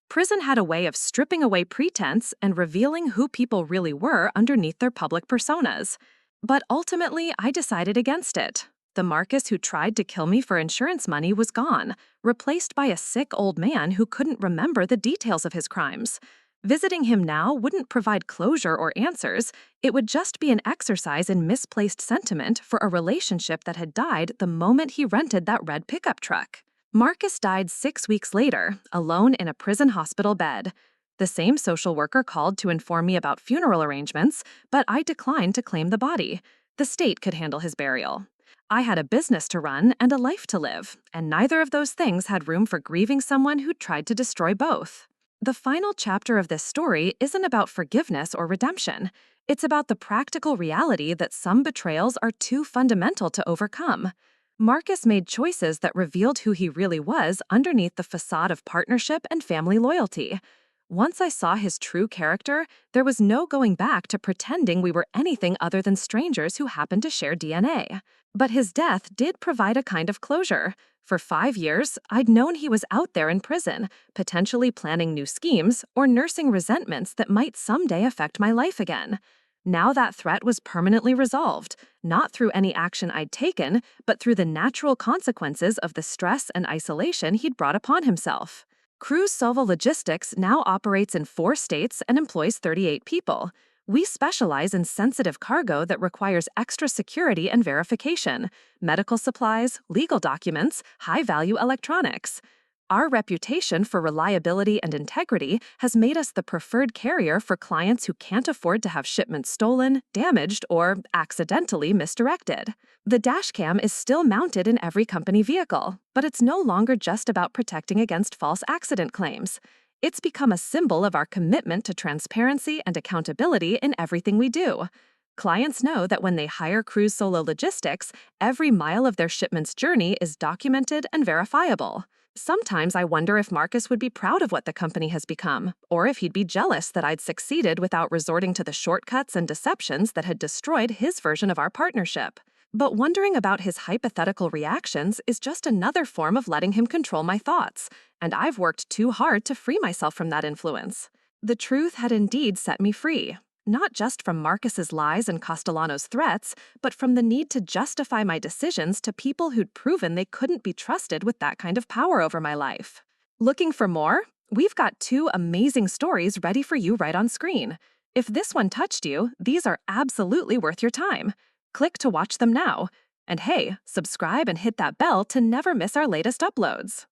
Prison had a way of stripping away pretense and revealing who people really were underneath their public personas. But ultimately, I decided against it. The Marcus who tried to kill me for insurance money was gone, replaced by a sick old man who couldn't remember the details of his crimes. Visiting him now wouldn't provide closure or answers. It would just be an exercise in misplaced sentiment for a relationship that had died the moment he rented that red pickup truck. Marcus died 6 weeks later, alone in a prison hospital bed. The same social worker called to inform me about funeral arrangements, but I declined to claim the body. The state could handle his burial. I had a business to run and a life to live, and neither of those things had room for grieving someone who tried to destroy both. The final chapter of this story isn't about forgiveness or redemption. It's about the practical reality that some betrayals are too fundamental to overcome. Marcus made choices that revealed who he really was underneath the facade of partnership and family loyalty. Once I saw his true character, there was no going back to pretending we were anything other than strangers who happened to share DNA. But his death did provide a kind of closure. For 5 years, I'd known he was out there in prison, potentially planning new schemes or nursing resentments that might someday affect my life again. Now that threat was permanently resolved, not through any action I'd taken, but through the natural consequences of the stress and isolation he'd brought upon himself. Cruz Silva Logistics now operates in 4 states and employs 38 people. We specialize in sensitive cargo that requires extra security and verification, medical supplies, legal documents, high-value electronics. Our reputation for reliability and integrity has made us the preferred carrier for clients who can't afford to have shipments stolen, damaged, or accidentally misdirected. The Dashcam is still mounted in every company vehicle, but it's no longer just about protecting against false accident claims. It's become a symbol of our commitment to transparency and accountability in everything we do. Clients know that when they hire Cruz Solo Logistics, every mile of their shipment's journey is documented and verifiable. Sometimes I wonder if Marcus would be proud of what the company has become, or if he'd be jealous that I'd succeeded without resorting to the shortcuts and deceptions that had destroyed his version of our partnership. But wondering about his hypothetical reactions is just another form of letting him control my thoughts, and I've worked too hard to free myself from that influence. The truth had indeed set me free, not just from Marcus's lies and Castellano's threats, but from the need to justify my decisions to people who'd proven they couldn't be trusted with that kind of power over my life. Looking for more? We've got 2 amazing stories ready for you right on screen. If this one touched you, these are absolutely worth your time. Click to watch them now. And hey, subscribe and hit that bell to never miss our latest uploads.